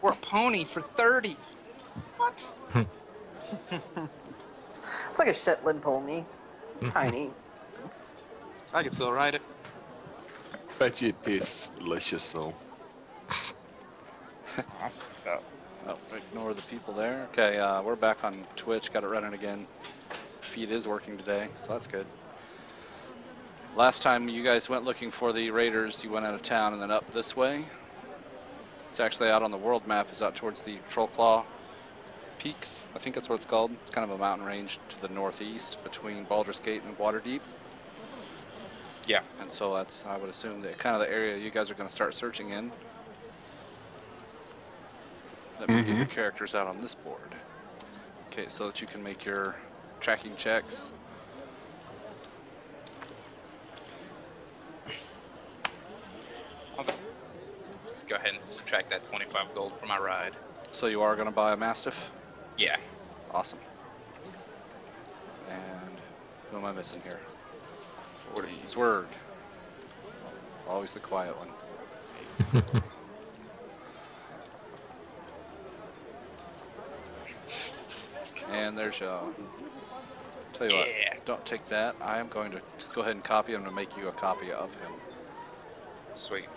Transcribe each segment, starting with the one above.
Or a pony for 30. What? It's like a Shetland pony. It's tiny. I could still ride it. Bet you it tastes delicious though. That's fucked up. Oh, ignore the people there. Okay, we're back on Twitch. Got it running again. Feed is working today, so that's good. Last time you guys went looking for the raiders, you went out of town and then up this way. It's actually out on the world map. It's out towards the Trollclaw Peaks. I think that's what it's called. It's kind of a mountain range to the northeast between Baldur's Gate and Waterdeep. Yeah. And so that's, I would assume, that kind of the area you guys are going to start searching in. Let me get your characters out on this board. Okay, so that you can make your tracking checks. I'll just go ahead and subtract that 25 gold for my ride. So you are going to buy a Mastiff? Yeah. Awesome. And who am I missing here? Zwerd. Always the quiet one. And there's tell you what, don't take that. I am going to just go ahead and copy him to make you a copy of him. Sweet.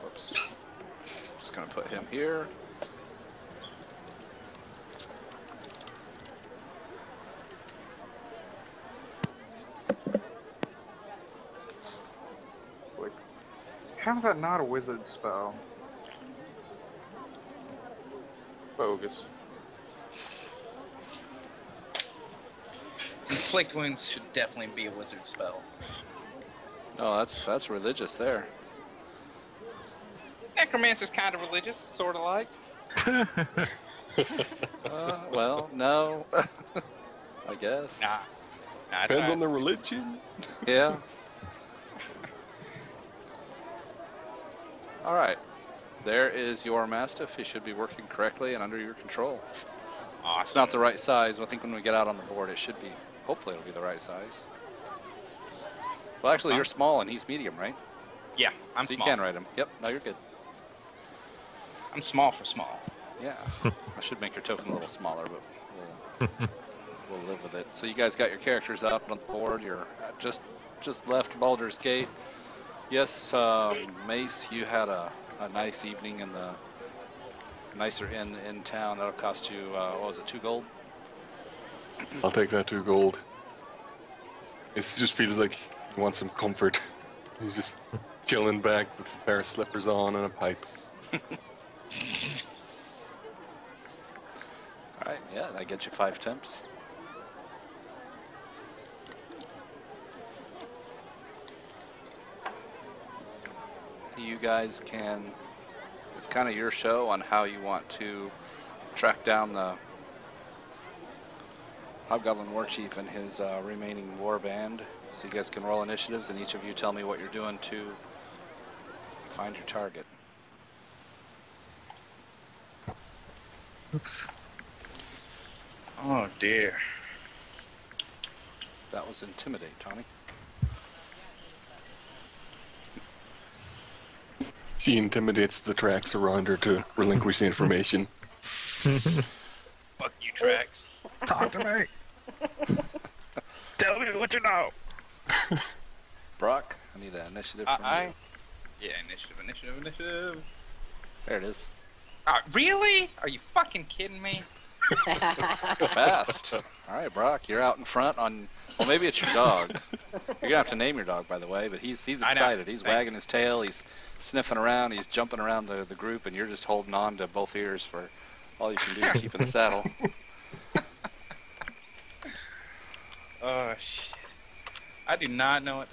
Whoops. Just gonna put him here. How is that not a wizard spell? Bogus. Inflict wounds should definitely be a wizard spell. No, that's religious there. Necromancer's kind of religious, sort of like. Well, no. I guess. Nah. Depends on the religion. Yeah. All right. There is your Mastiff. He should be working correctly and under your control. Awesome. It's not the right size. I think when we get out on the board, it should be. Hopefully, it'll be the right size. Well, actually, you're small and he's medium, right? Yeah, I'm so small. You can ride him. Yep. No, you're good. I'm small for small. Yeah. I should make your token a little smaller, but we'll live with it. So you guys got your characters up on the board. You're just left Baldur's Gate. Yes, Mace, you had a nice evening in the nicer inn in town. That'll cost you, what was it, 2 gold? I'll take that 2 gold. It just feels like he wants some comfort. He's just chilling back with a pair of slippers on and a pipe. Alright, yeah, that gets you 5 temps. You guys can, it's kind of your show on how you want to track down the Hobgoblin War Chief and his remaining war band. So you guys can roll initiatives and each of you tell me what you're doing to find your target. Oops. Oh dear. That was Intimidate, Tony. She intimidates the tracks around her to relinquish the information. Fuck you, Trax. Talk to me. Tell me what you know. Brock, I need an initiative from you. Yeah, initiative. There it is. Really? Are you fucking kidding me? Fast. All right, Brock, you're out in front on. Well, maybe it's your dog. You're gonna have to name your dog, by the way. But he's excited. He's wagging his tail. He's sniffing around. He's jumping around the group, and you're just holding on to both ears for all you can do to keep in the saddle. Oh shit! I do not know what.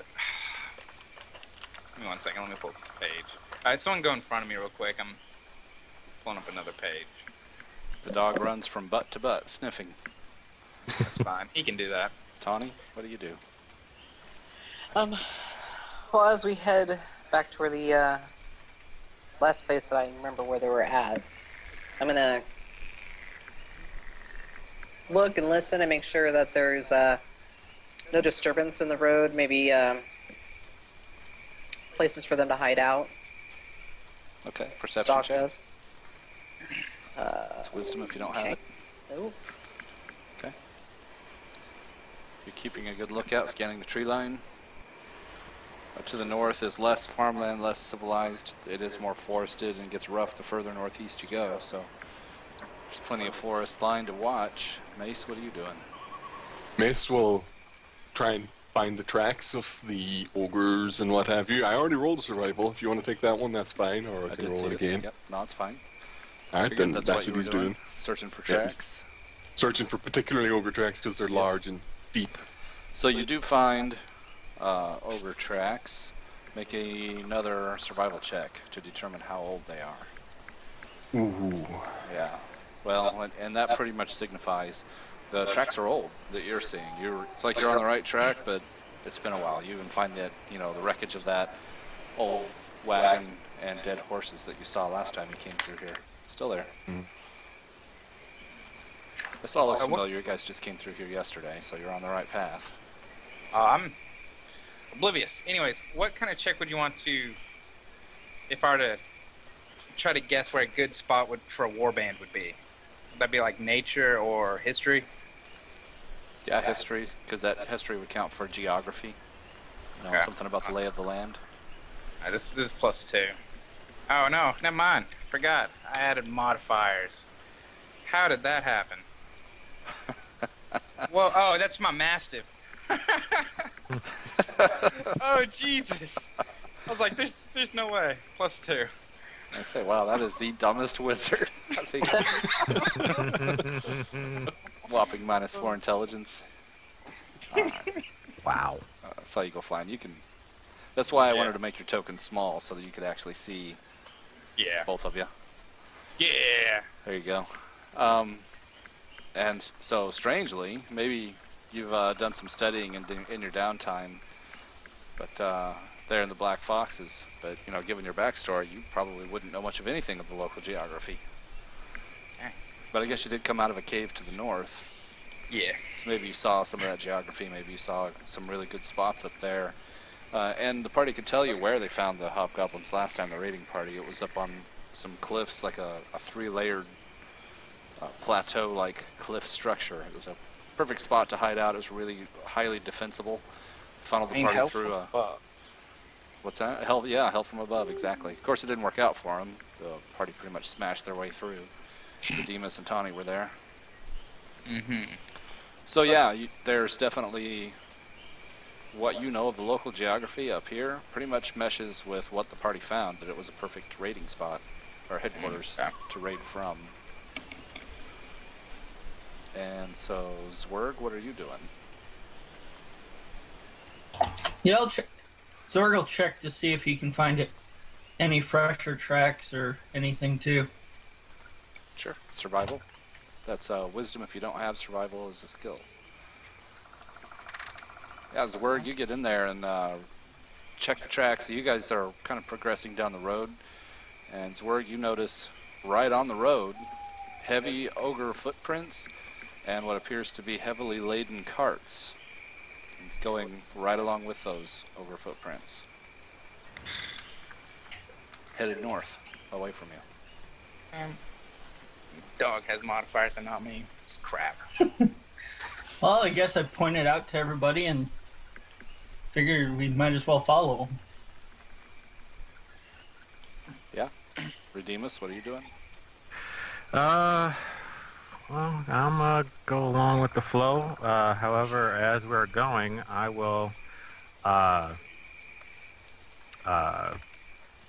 Give me 1 second. Let me pull up this page. All right, someone go in front of me real quick. I'm pulling up another page. The dog runs from butt to butt, sniffing. That's fine. He can do that. Tawny, what do you do? Well, as we head back to where the last place that I remember where they were at, I'm gonna look and listen and make sure that there's no disturbance in the road. Maybe places for them to hide out. Okay, perception Stalk check. us. It's wisdom if you don't have Okay. it. Nope. Okay. You're keeping a good lookout, scanning the tree line. To the north is less farmland, less civilized. It is more forested and gets rough the further northeast you go, so there's plenty of forest line to watch. Mace, what are you doing? Mace will try and find the tracks of the ogres and what have you. I already rolled a survival. If you want to take that one, that's fine, or I can did roll see it it. again. Yep, no, it's fine. Alright, Figured then that's what you what were he's doing. Searching for Yeah, he's- tracks. Searching for particularly ogre tracks because they're large and deep. So you do find ogre tracks. Make another survival check to determine how old they are. Ooh. Yeah. Well, and that pretty much signifies the tracks are old that you're seeing. It's like you're on the right track, but it's been a while. You even find that, the wreckage of that old wagon and dead horses that you saw last time you came through here. Still there. Mm. This all looks familiar. You guys just came through here yesterday, so you're on the right path. I'm oblivious. Anyways, what kind of check would you want to, if I were to try to guess where a good spot for a warband would be? Would that be like nature or history? Yeah, history, because that history would count for geography. Okay. Something about the lay of the land. This is +2. Oh no, never mind. Forgot. I added modifiers. How did that happen? Well, oh, that's my mastiff. Oh Jesus! I was like, there's no way. +2. I say, wow, that is the dumbest wizard. I think. Whopping -4 intelligence. Wow. I saw you go flying. You can. That's why I wanted to make your token small so that you could actually see Yeah. both of you. Yeah. There you go. And so, strangely, maybe you've done some studying in your downtime, but there in the Black Foxes. But given your backstory, you probably wouldn't know much of anything of the local geography. Okay. But I guess you did come out of a cave to the north. Yeah. So maybe you saw some of that geography. Maybe you saw some really good spots up there. And the party could tell you where they found the hobgoblins last time, the raiding party. It was up on some cliffs, like a 3-layered plateau-like cliff structure. It was a perfect spot to hide out. It was really highly defensible. Funneled the party through a... What's that? Hell from above, exactly. Of course, it didn't work out for them. The party pretty much smashed their way through. Demas and Tawny were there. Mm-hmm. So yeah, there's definitely what you know of the local geography up here pretty much meshes with what the party found, that it was a perfect raiding spot, or headquarters to raid from. And so, Zwerg, what are you doing? Yeah, Zorg will check to see if he can find any fresher tracks or anything too. Sure. Survival. That's wisdom if you don't have survival as a skill. Yeah, Zwerg, you get in there and check the tracks. So you guys are kind of progressing down the road. And Zwerg, you notice right on the road heavy ogre footprints and what appears to be heavily laden carts going right along with those ogre footprints. Headed north, away from you. Dog has modifiers and not me. It's crap. Well, I guess I pointed out to everybody and figured we might as well follow them. Yeah. Redeemus, what are you doing? Well, I'm gonna go along with the flow. However, as we're going, I will,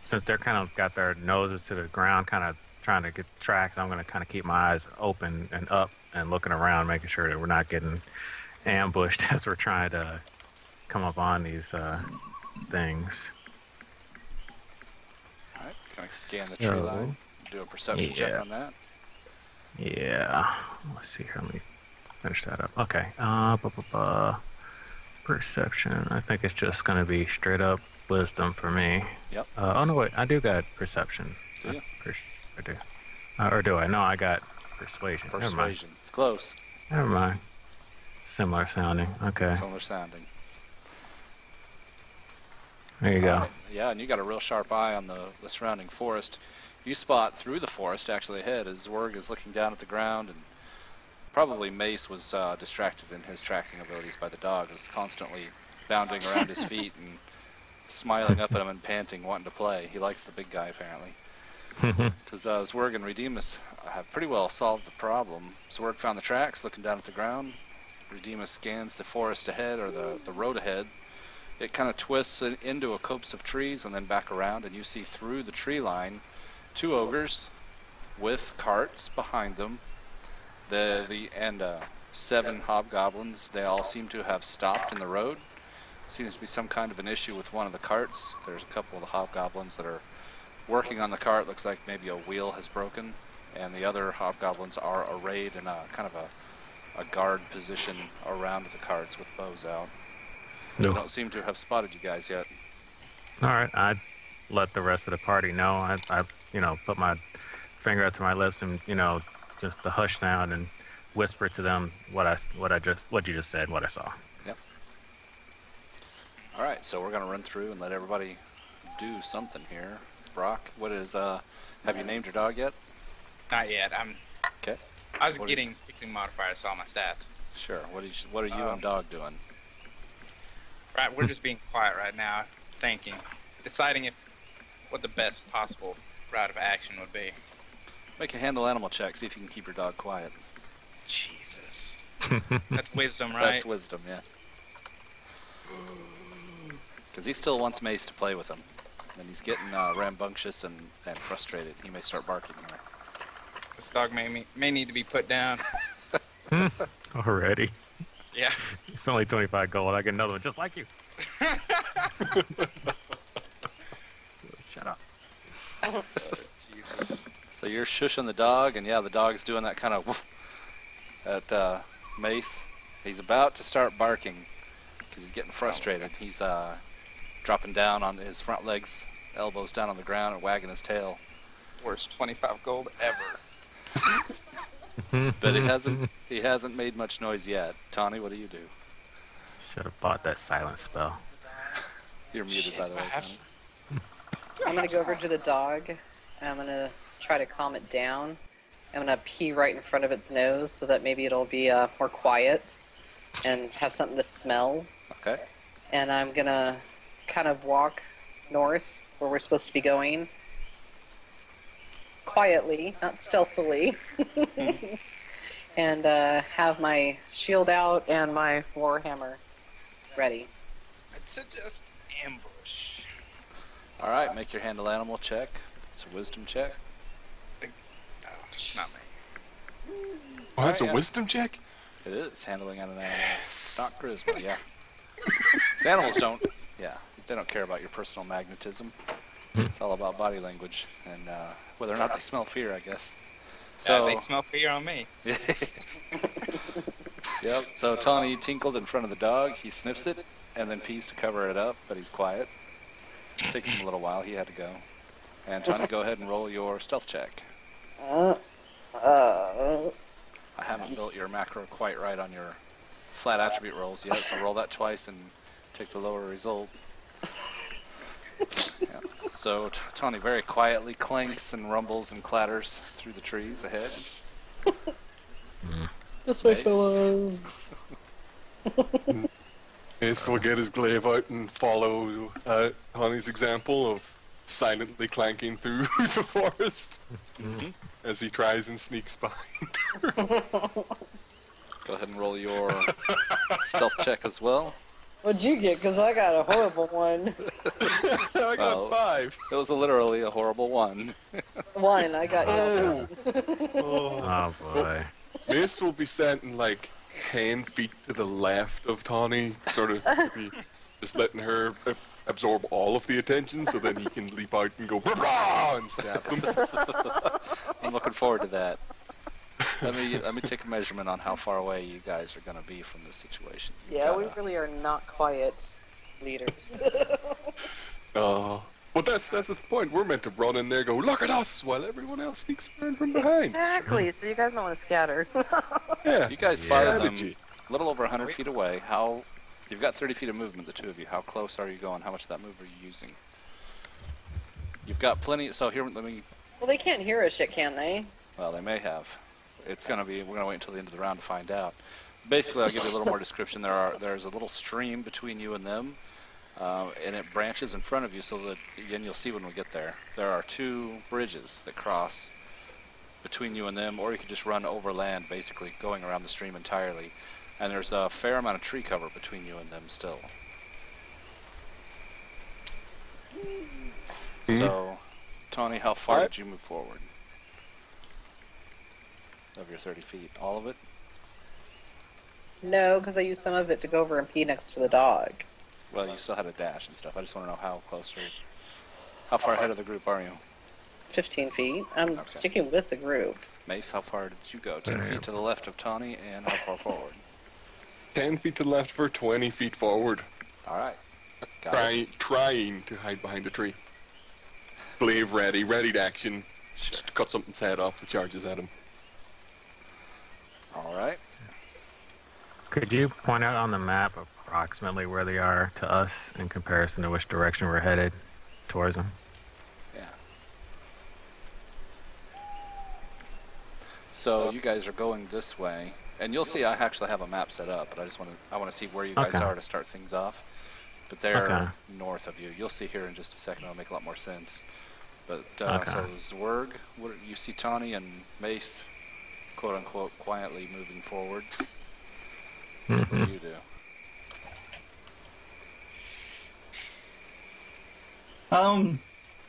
since they're kind of got their noses to the ground, kind of trying to get tracks, I'm gonna kind of keep my eyes open and up and looking around, making sure that we're not getting ambushed as we're trying to come up on these things. All right, kind of scan the tree line. Do a perception check on that. Yeah. Let's see here. Let me finish that up. Okay. Perception. I think it's just going to be straight up wisdom for me. Yep. Oh, no, wait. I do got perception. Do you? I do. Or do I? No, I got persuasion. Never mind. Persuasion. It's close. Never mind. Similar sounding. Okay. Similar sounding. There you go. Alright, yeah, and you got a real sharp eye on the surrounding forest. You spot through the forest actually ahead as Zwerg is looking down at the ground, and probably Mace was distracted in his tracking abilities by the dog. It's constantly bounding around his feet and smiling up at him and panting, wanting to play. He likes the big guy apparently. Because Zwerg and Redeemus have pretty well solved the problem. Zwerg found the tracks, looking down at the ground. Redeemus scans the forest ahead, or the road ahead. It kind of twists into a copse of trees and then back around, and you see through the tree line 2 ogres with carts behind them. And 7 hobgoblins. They all seem to have stopped in the road. Seems to be some kind of an issue with one of the carts. There's a couple of the hobgoblins that are working on the cart. Looks like maybe a wheel has broken, and the other hobgoblins are arrayed in a kind of a guard position around the carts with bows out. No. They don't seem to have spotted you guys yet. All right. I let the rest of the party know. I put my finger up to my lips and, just the hush sound and whisper to them what you just said, what I saw. Yep. All right, so we're gonna run through and let everybody do something here. Brock, what is have you named your dog yet? Not yet. Okay. I was fixing modifier. I saw my stats. Sure. What are you and dog doing? Right, we're just being quiet right now, thinking, deciding what the best possible route of action would be. Make a handle animal check. See if you can keep your dog quiet. Jesus. That's wisdom, right? That's wisdom, yeah. Because he still wants Mace to play with him. And he's getting rambunctious and frustrated. He may start barking here. This dog may need to be put down. Already. Yeah. It's only 25 gold. I get another one just like you. Shut up. Jesus. So you're shushing the dog, and yeah, the dog's doing that kind of woof at Mace. He's about to start barking because he's getting frustrated. He's dropping down on his front legs, elbows down on the ground, and wagging his tail. Worst 25 gold ever. But he hasn't made much noise yet. Tawny, what do you do? Should have bought that silent spell. You're muted, by the way. Perhaps. I'm gonna go over to the dog. I'm gonna try to calm it down. I'm gonna pee right in front of its nose so that maybe it'll be more quiet and have something to smell. Okay. And I'm gonna kind of walk north where we're supposed to be going. Quietly, not stealthily. And have my shield out and my warhammer ready. I'd suggest ambush. All right, make your handle animal check. It's a wisdom check. Oh, not me. Oh, that's Alright, a wisdom check? It is handling an animal. Not charisma, yeah. 'Cause animals don't, they don't care about your personal magnetism. It's all about body language and whether or not they smell fear, I guess. So they smell fear on me. Yep. So Tawny tinkled in front of the dog. He sniffs it and then pees to cover it up, but he's quiet. Takes him a little while. He had to go. And Tawny, go ahead and roll your stealth check. I haven't built your macro quite right on your flat attribute rolls yet, so roll that twice and take the lower result. Yeah. So Tawny very quietly clanks and rumbles and clatters through the trees ahead. This way, fellas. Ace will get his glaive out and follow Honey's example of silently clanking through the forest as he tries and sneaks behind her. Go ahead and roll your stealth check as well. What'd you get? Because I got a horrible one. I got 5. It was literally a horrible one. One, I got one. Oh boy. Mace will be standing like 10 feet to the left of Tawny, sort of maybe just letting her absorb all of the attention so then he can leap out and go "Rah!" and stab them. I'm looking forward to that. Let me take a measurement on how far away you guys are going to be from this situation. You Yeah, we gotta- really are not quiet leaders. Well, But that's the point. We're meant to run in there, go look at us, while everyone else sneaks around from behind. Exactly. So you guys might want to scatter. Yeah. You guys spotted them Strategy. a little over 100 feet away. You've got 30 feet of movement, the two of you. How close are you going? How much of that move are you using? You've got plenty. So here, let me. Well, they can't hear us yet, can they? Well, they may have. We're gonna wait until the end of the round to find out. Basically, I'll give you a little more description. There's a little stream between you and them, and it branches in front of you. So that again, you'll see when we get there. There are two bridges that cross between you and them, or you could just run over land, basically going around the stream entirely. And there's a fair amount of tree cover between you and them still. So, Tony, how far did you move forward? Of your 30 feet, all of it? No, because I used some of it to go over and pee next to the dog. Well, you still had a dash and stuff. I just want to know how close how far ahead of the group are you? 15 feet. I'm sticking with the group. Mace, how far did you go? 10 feet to the left of Tawny, and how far forward? 10 feet to the left for 20 feet forward. All right. Got it. Trying to hide behind a tree. Glaive ready to action. Sure. Just to cut something's head off the charges at him. All right. Could you point out on the map approximately where they are to us in comparison to which direction we're headed towards them? Yeah. So you guys are going this way, and you'll see I actually have a map set up, but I want to see where you guys are to start things off. But they're north of you. You'll see here in just a second. It'll make a lot more sense. But so Zwerg, you see Tawny and Mace, quote unquote, quietly moving forward. What do you do?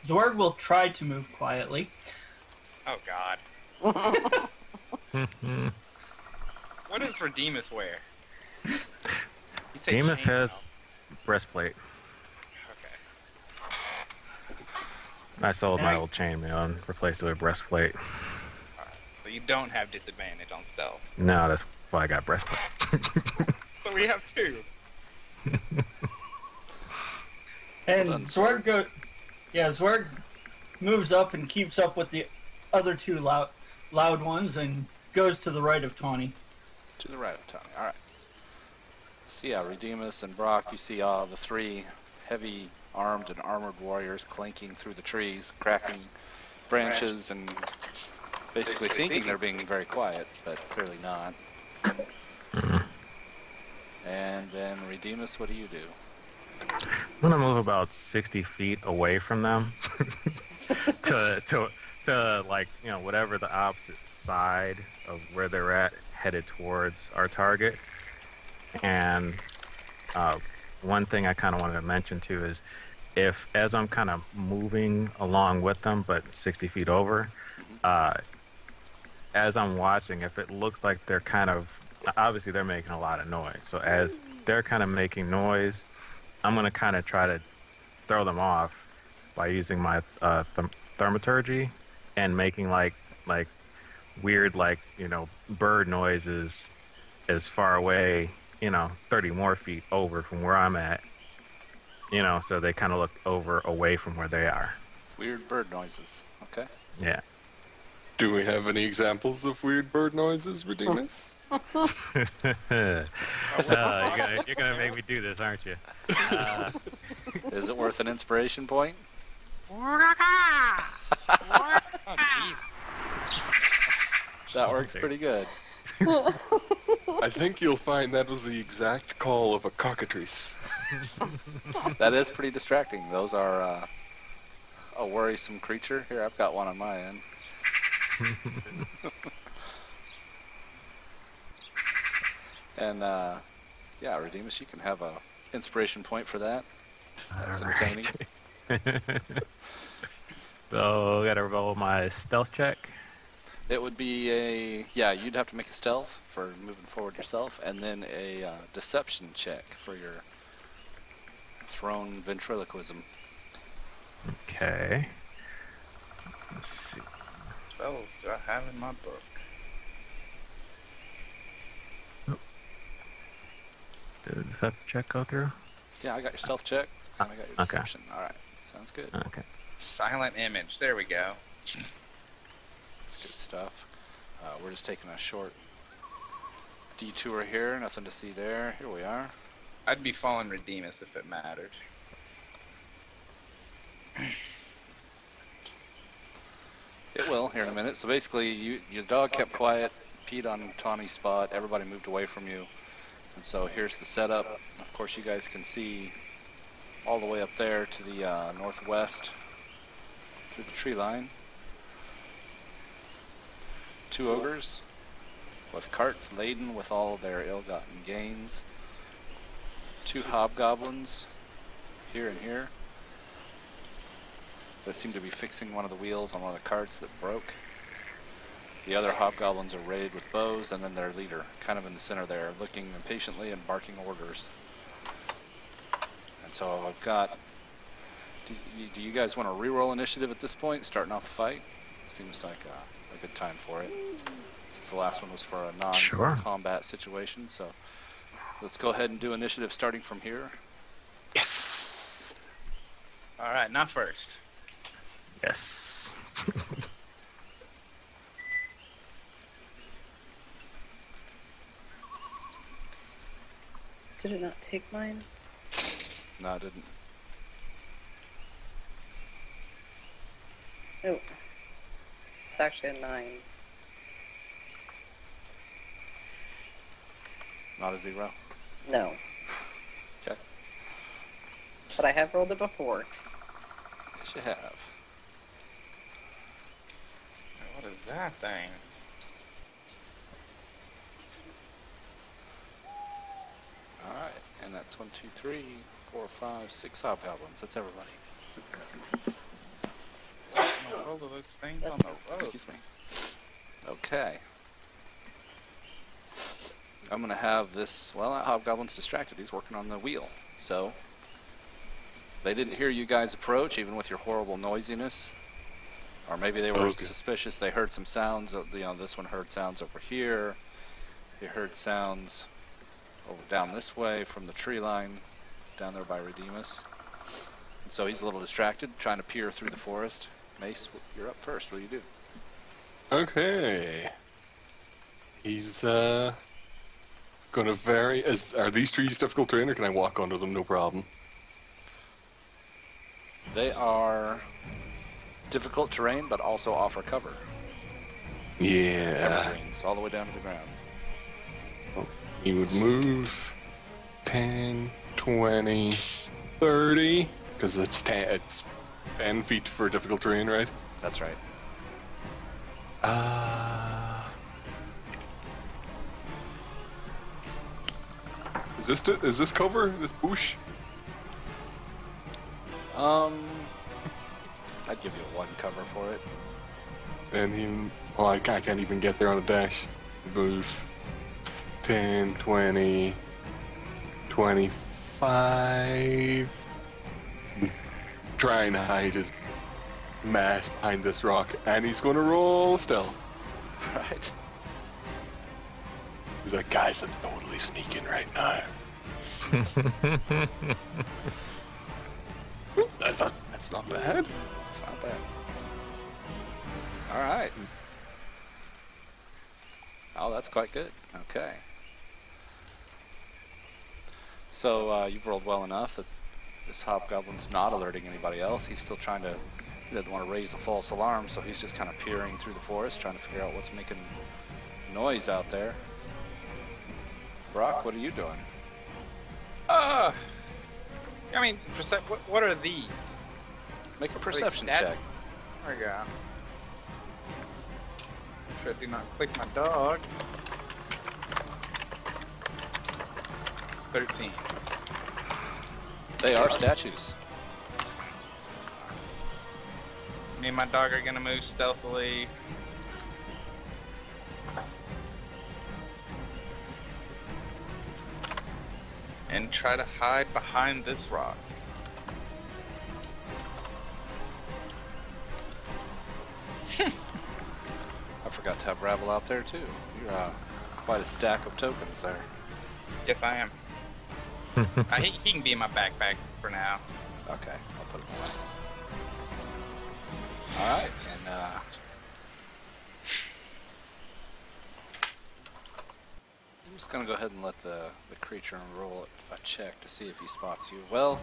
Zwerg will try to move quietly. Oh God. What does Redeemus wear? You say Demus chainmail. has breastplate. Okay. I sold my old chainmail and replaced it with breastplate. Alright. So you don't have disadvantage on stealth. No, that's why I got breastplate. So we have two. And Zwerg Zwerg moves up and keeps up with the other two loud ones and goes to the right of Tawny. To the right of Tawny. All right. See, Redeemus and Brock, you see the three heavy armed and armored warriors clanking through the trees, cracking branches, and basically thinking they're being very quiet, but clearly not. And then Redeemus, what do you do? I'm gonna move about 60 feet away from them to like, you know, whatever the opposite side of where they're at, headed towards our target. And one thing I kind of wanted to mention too is, if as I'm kind of moving along with them, but 60 feet over, as I'm watching, if it looks like they're kind of, obviously they're making a lot of noise. So as they're kind of making noise, I'm going to kind of try to throw them off by using my thaumaturgy and making like weird, like, you know, bird noises as far away, you know, 30 more feet over from where I'm at, you know, so they kind of look away from where they are. Weird bird noises. Okay. Yeah. Do we have any examples of weird bird noises, Redeemus? You're gonna make me do this, aren't you? Is it worth an inspiration point? Oh, Jesus. That works pretty good. I think you'll find that was the exact call of a cockatrice. That is pretty distracting. Those are a worrisome creature. Here, I've got one on my end. And yeah, Redeemus, you can have a inspiration point for that. That's entertaining. So I gotta roll my stealth check. It would be you'd have to make a stealth for moving forward yourself, and then a deception check for your thrown ventriloquism. Okay. Let's see. Spells do I have in my book? Did the deception check go through? Yeah, I got your stealth check, and I got your deception. All right. Sounds good. Okay. Silent image. There we go. That's good stuff. We're just taking a short detour here. Nothing to see there. Here we are. I'd be following Redeemus if it mattered. It will here in a minute. So basically, your dog kept quiet, peed on Tawny's spot. Everybody moved away from you. And so here's the setup. Of course, you guys can see all the way up there to the northwest through the tree line. 2 ogres with carts laden with all their ill-gotten gains. 2 hobgoblins here and here. They seem to be fixing one of the wheels on one of the carts that broke. The other hobgoblins are raided with bows, and then their leader, kind of in the center there, looking impatiently and barking orders. And so I've got... Do you guys want to reroll initiative at this point, starting off the fight? Seems like a good time for it, since the last one was for a non-combat situation. So let's go ahead and do initiative starting from here. Yes. All right, not first. Yes. Did it not take mine? No, I didn't. Oh. It's actually a 9. Not a 0? No. Okay. But I have rolled it before. Yes, you have. What is that thing? Alright, and that's 1, 2, 3, 4, 5, 6 hobgoblins. That's everybody. All of those things That's- on the road. Excuse me. Okay. I'm gonna have this, well, that hobgoblin's distracted. He's working on the wheel. So, they didn't hear you guys approach, even with your horrible noisiness. Or maybe they were suspicious. They heard some sounds. This one heard sounds over here. They heard sounds over down this way from the tree line, down there by Redeemus. And so he's a little distracted, trying to peer through the forest. Mace, you're up first. What do you do? Okay. He's gonna vary. Are these trees difficult terrain, or can I walk under them no problem? They are difficult terrain, but also offer cover. Yeah. Evergreens all the way down to the ground. He would move 10, 20, 30, because it's 10 feet for difficult terrain, right? That's right. Is this cover? This bush? I'd give you 1 cover for it. And he... Oh, I can't even get there on a dash. Move 10, 20, 25. Trying to hide his mass behind this rock, and he's going to roll still. Right. He's like, guys, I'm totally sneaking right now. That's not bad. It's not bad. All right. Oh, that's quite good. Okay. So you've rolled well enough that this hobgoblin's not alerting anybody else. He's still trying to... He doesn't want to raise a false alarm, so he's just kind of peering through the forest, trying to figure out what's making noise out there. Brock, what are you doing? I mean, what are these? Make a perception stat- check. There we go. Make sure I do not click my dog. 13. They are statues. Me and my dog are gonna move stealthily. And try to hide behind this rock. I forgot to have Rabble out there too. You're quite a stack of tokens there. Yes, I am. He can be in my backpack for now. Okay, I'll put it away. Alright, and I'm just gonna go ahead and let the creature roll a check to see if he spots you. Well,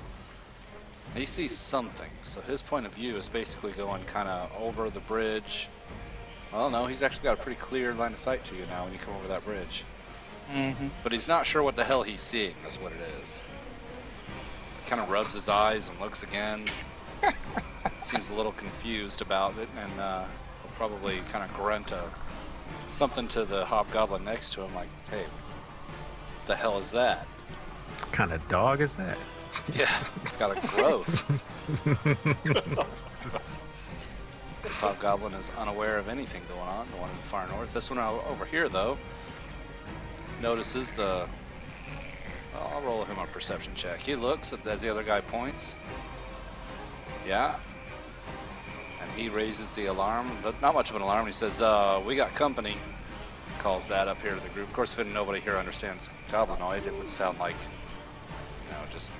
he sees something, so his point of view is basically going kind of over the bridge. Well, no, he's actually got a pretty clear line of sight to you now when you come over that bridge. But he's not sure what the hell he's seeing, that's what it is. Kind of rubs his eyes and looks again. Seems a little confused about it, and he'll probably kind of grunt something to the hobgoblin next to him, like, "Hey, what the hell is that?" What kind of dog is that? Yeah, it's got a growth. This hobgoblin is unaware of anything going on, the one in the far north. This one over here, though, notices the... Well, I'll roll him a perception check. He looks as the other guy points. Yeah. And he raises the alarm, but not much of an alarm. He says, "We got company." Calls that up here to the group. Of course, if nobody here understands Goblinoid, it would sound like, you know, just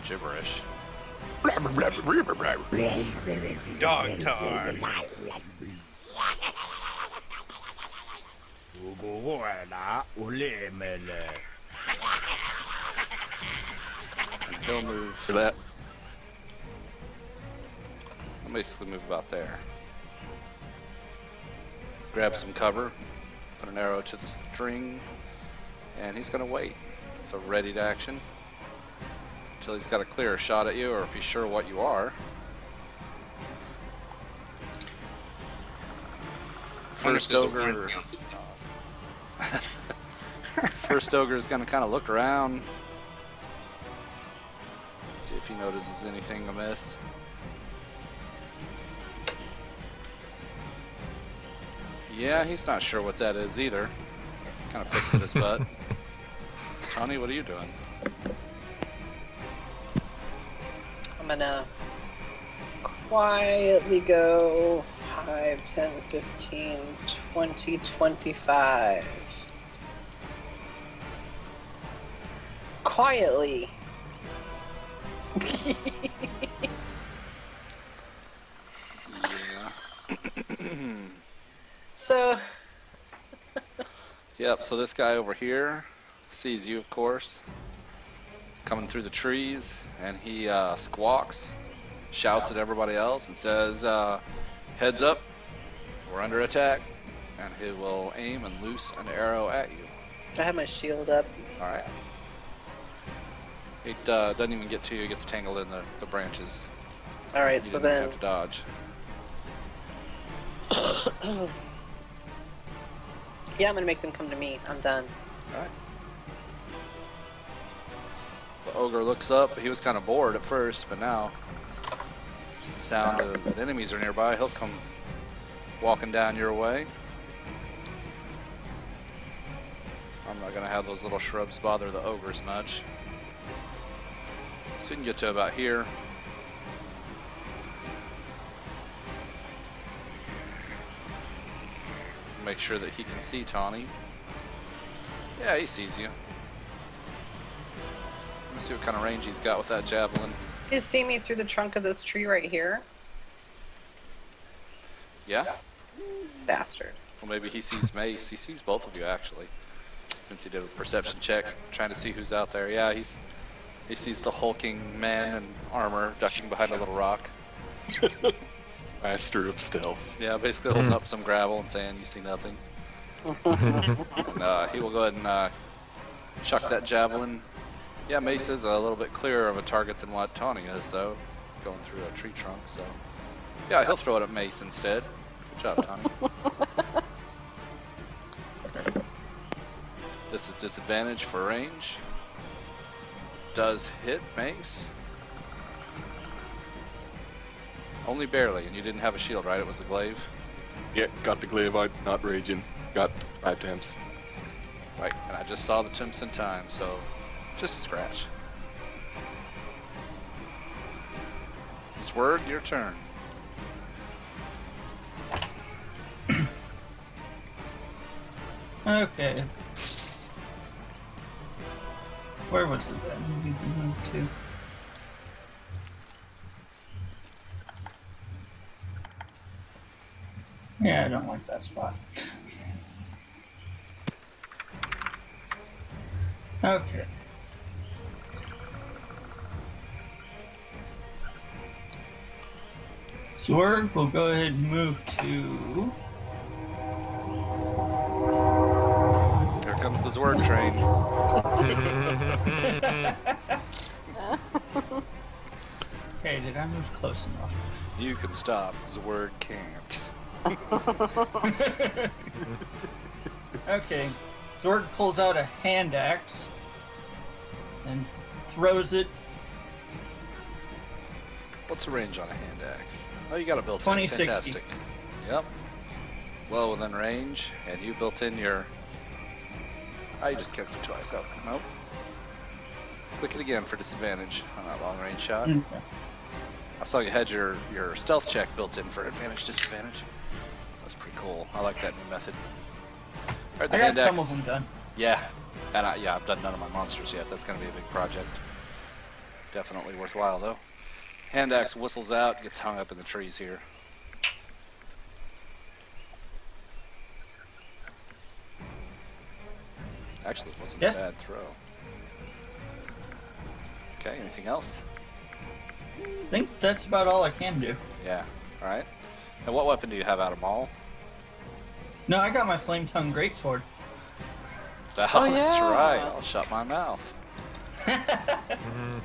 gibberish. Dog talk. And he'll move For that. I'll basically move about there. Grab some cover, put an arrow to the string, and he's going to wait with a ready to action until he's got a clearer shot at you, or if he's sure what you are. First ogre. First ogre is going to kind of look around, see if he notices anything amiss. Yeah, he's not sure what that is either. Kind of picks at his butt. Tony, what are you doing? I'm gonna quietly go 5, 10, 15, 20, 25. Quietly. So. Yep, so this guy over here sees you, of course, coming through the trees, and he squawks, shouts at everybody else, and says, "Heads up, we're under attack," and he will aim and loose an arrow at you. I have my shield up. Alright. It doesn't even get to you, it gets tangled in the branches. Alright, You so didn't then. have to dodge. Yeah, I'm gonna make them come to me. I'm done. Alright. The ogre looks up. He was kind of bored at first, but now, just the sound of that enemies are nearby, he'll come walking down your way. I'm not going to have those little shrubs bother the ogres much. So you can get to about here. Make sure that he can see Tawny. Yeah, he sees you. Let's see what kind of range he's got with that javelin. You see me through the trunk of this tree right here? Yeah? Bastard. Well, maybe he sees Mace. He sees both of you, actually. Since he did a perception check, trying to see who's out there. Yeah, he sees the hulking man in armor ducking behind a little rock. Master of stealth. Yeah, basically holding up some gravel and saying, "You see nothing." And he will go ahead and chuck that javelin. Yeah, Mace is a little bit clearer of a target than what Tawny is, though, going through a tree trunk. So, yeah, he'll throw it at Mace instead. Good job, Tawny. This is disadvantage for range. Does hit Mace. Only barely, and you didn't have a shield, right? It was a glaive? Yeah, got the glaive out, not raging. Got 5 temps. Right, and I just saw the temps in time, so just a scratch. Sword, your turn. Okay. Where was it then? 1, 2. Yeah, I don't like that spot. Okay. Zwerg will go ahead and move to. Here comes the Zwerg train. Okay, did I move close enough? You can stop. Zwerg can't. Okay, Zwerg pulls out a hand axe and throws it. What's the range on a hand axe? Oh, you got it built in. 2060. Fantastic. Yep. Well within range, and you built in your. Oh, you just kicked it twice. Oh, nope. Click it again for disadvantage on that long range shot. Okay. I saw you had your stealth check built in for advantage disadvantage. That's pretty cool. I like that new method. All right, the I got hand some axe. of them done. Yeah, and I've done none of my monsters yet. That's going to be a big project. Definitely worthwhile though. Hand axe whistles out, gets hung up in the trees here. Actually, it wasn't Yes. a bad throw. Okay, anything else? I think that's about all I can do. Yeah. All right. And what weapon do you have out of Maul? No, I got my flame tongue greatsword. Oh, that's yeah. right. I'll shut my mouth. Mhm.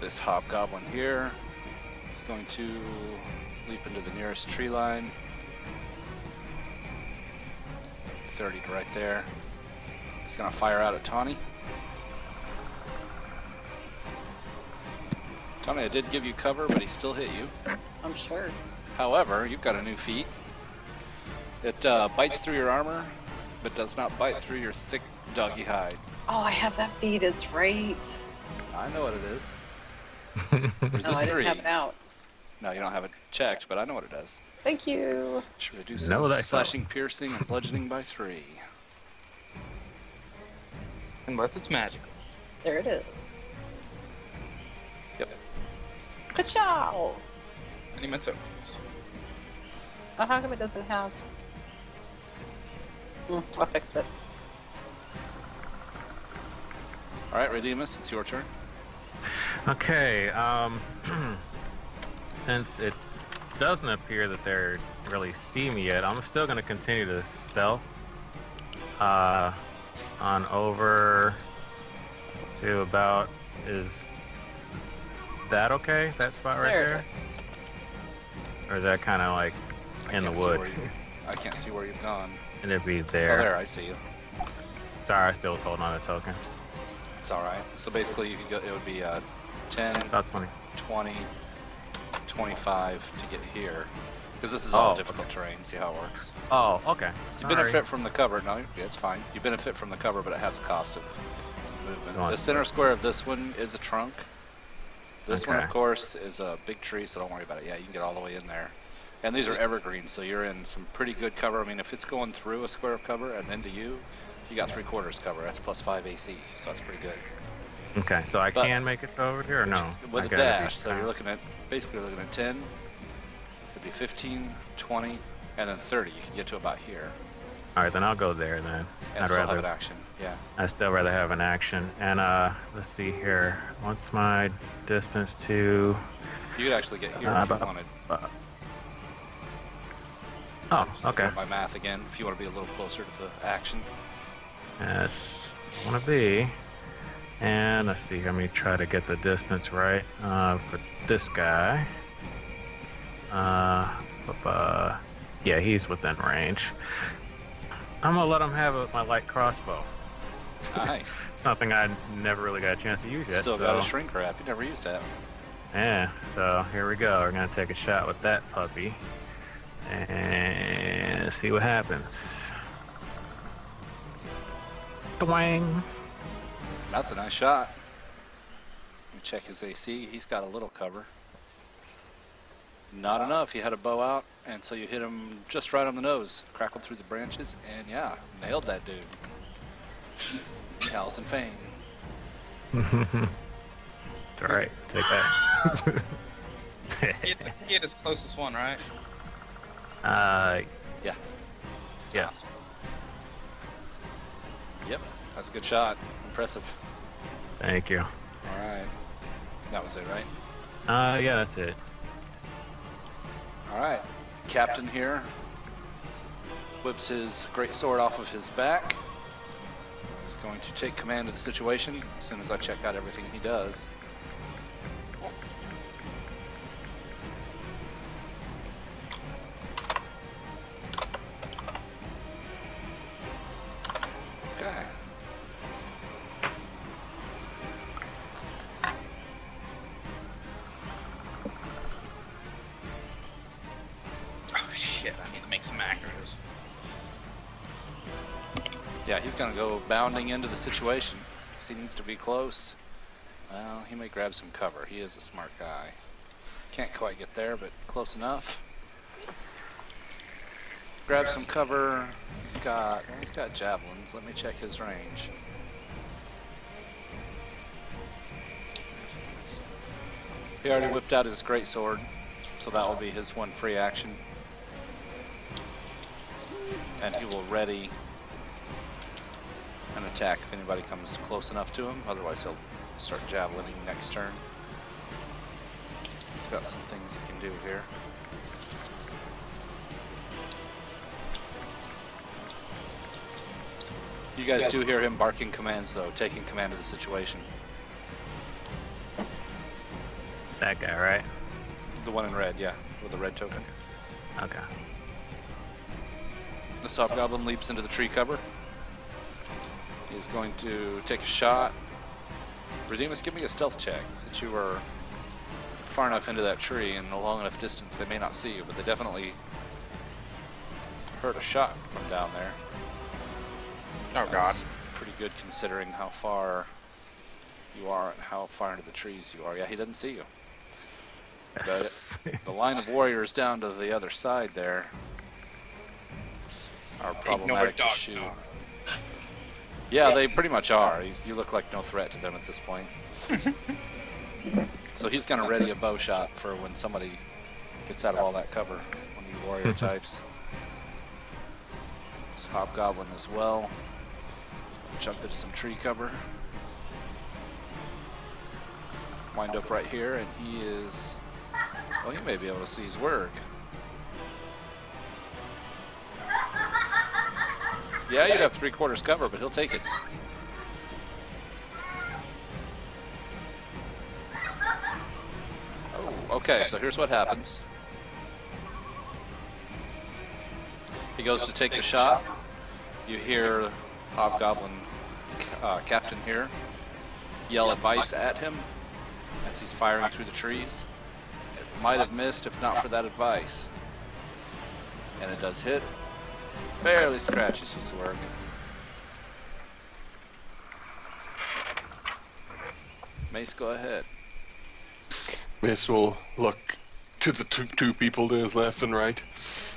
This hobgoblin here is going to leap into the nearest tree line. 30 to right there. He's going to fire out at Tawny. Tawny, I did give you cover, but he still hit you. I'm sure. However, you've got a new feat. It bites through your armor, but does not bite through your thick doggy hide. Oh, I have that feed. It's right. I know what it is. No, I Resist didn't 3. have it out. No, you don't have it checked, but I know what it does. Thank you. Should reduce Know thyself. slashing, piercing, and bludgeoning by 3. Unless it's magical. There it is. Yep. Ka-chow! Any tokens. Oh, how come it doesn't have... I'll fix it. All right, Redeemus, it's your turn. Okay, since it doesn't appear that they really see me yet, I'm still going to continue to stealth on over to about, is that okay? That spot right There there? it is. Or is that kind of like I in the can't see wood? where I can't see where you've gone. And it'd be Oh, there. there, I see you. Sorry, I still was holding on to the token. It's all right. So basically, you could go. It would be 10, About 20. 20, 25 to get here, because this is all Oh, difficult terrain. See how it works. Oh, okay. You Sorry. benefit from the cover. No, yeah, it's fine. You benefit from the cover, but it has a cost of movement. Go on. The center square of this one is a trunk. This one, Okay. of course, is a big tree, so don't worry about it. Yeah, you can get all the way in there. And these are evergreen, so you're in some pretty good cover. I mean, if it's going through a square of cover and then to you, you got 3/4 cover. That's plus 5 AC, so that's pretty good. Okay, so I But- can make it over here or no? With I a gotta be dash, so you're down. looking at, basically looking at 10, could be 15, 20, and then 30. You can get to about here. All right, then I'll go there then. And I'd still have rather. an action. Yeah. I still rather have an action. And let's see here. What's my distance to? You could actually get here Uh, if you about- wanted. Oh, Just okay. looking at my math again, if you want to be a little closer to the action. That's wanna be. And let's see. Let me try to get the distance right for this guy. Yeah, he's within range. I'm gonna let him have my light crossbow. Nice. Something I never really got a chance to use yet. Still got a so- shrink wrap. You never used that. Yeah, so here we go. We're gonna take a shot with that puppy and see what happens. Twang. That's a nice shot. Let me check his AC. He's got a little cover. Not enough. He had a bow out, and so you hit him just right on the nose. Crackled through the branches, and yeah, nailed that dude. He howls in pain. All right, take that. He hit his closest one, right? Yeah. Yeah. Yep, that's a good shot. Impressive. Thank you. All right. That was it, right? Yeah, that's it. All right. Captain here whips his great sword off of his back. He's going to take command of the situation as soon as I check out everything he does. Okay. Oh shit! I need to make some macros. Yeah, he's going to go bounding into the situation because he needs to be close. Well, he may grab some cover. He is a smart guy. Can't quite get there, but close enough. Grab some cover. He's got javelins. Let me check his range. He already whipped out his great sword, so that will be his one free action. And he will ready an attack if anybody comes close enough to him. Otherwise, he'll start javelining next turn. He's got some things he can do here. You guys do hear him barking commands, though, taking command of the situation. That guy, right? The one in red, yeah, with the red token. Okay. The Hobgoblin leaps into the tree cover. He's going to take a shot. Redeemus, give me a stealth check, since you were far enough into that tree and a long enough distance they may not see you, but they definitely heard a shot from down there. Oh god. Pretty good considering how far you are and how far into the trees you are. Yeah, he doesn't see you. The line of warriors down to the other side there are problematic to shoot. Yeah, they pretty much are. You look like no threat to them at this point. So he's going to ready a bow shot for when somebody gets out of all that cover, one of you warrior types. This Hobgoblin as well. He's going to jump into some tree cover. Wind up right here, and he is... Well, he may be able to see Zwerg. Yeah, you'd have 3/4 cover, but he'll take it. Oh, okay, so here's what happens. He goes to take the shot. You hear Hobgoblin Captain here yell advice at him as he's firing through the trees. It might have missed if not for that advice. And it does hit. Barely scratches his work. Mace, go ahead. Mace will look to the two people to his left and right,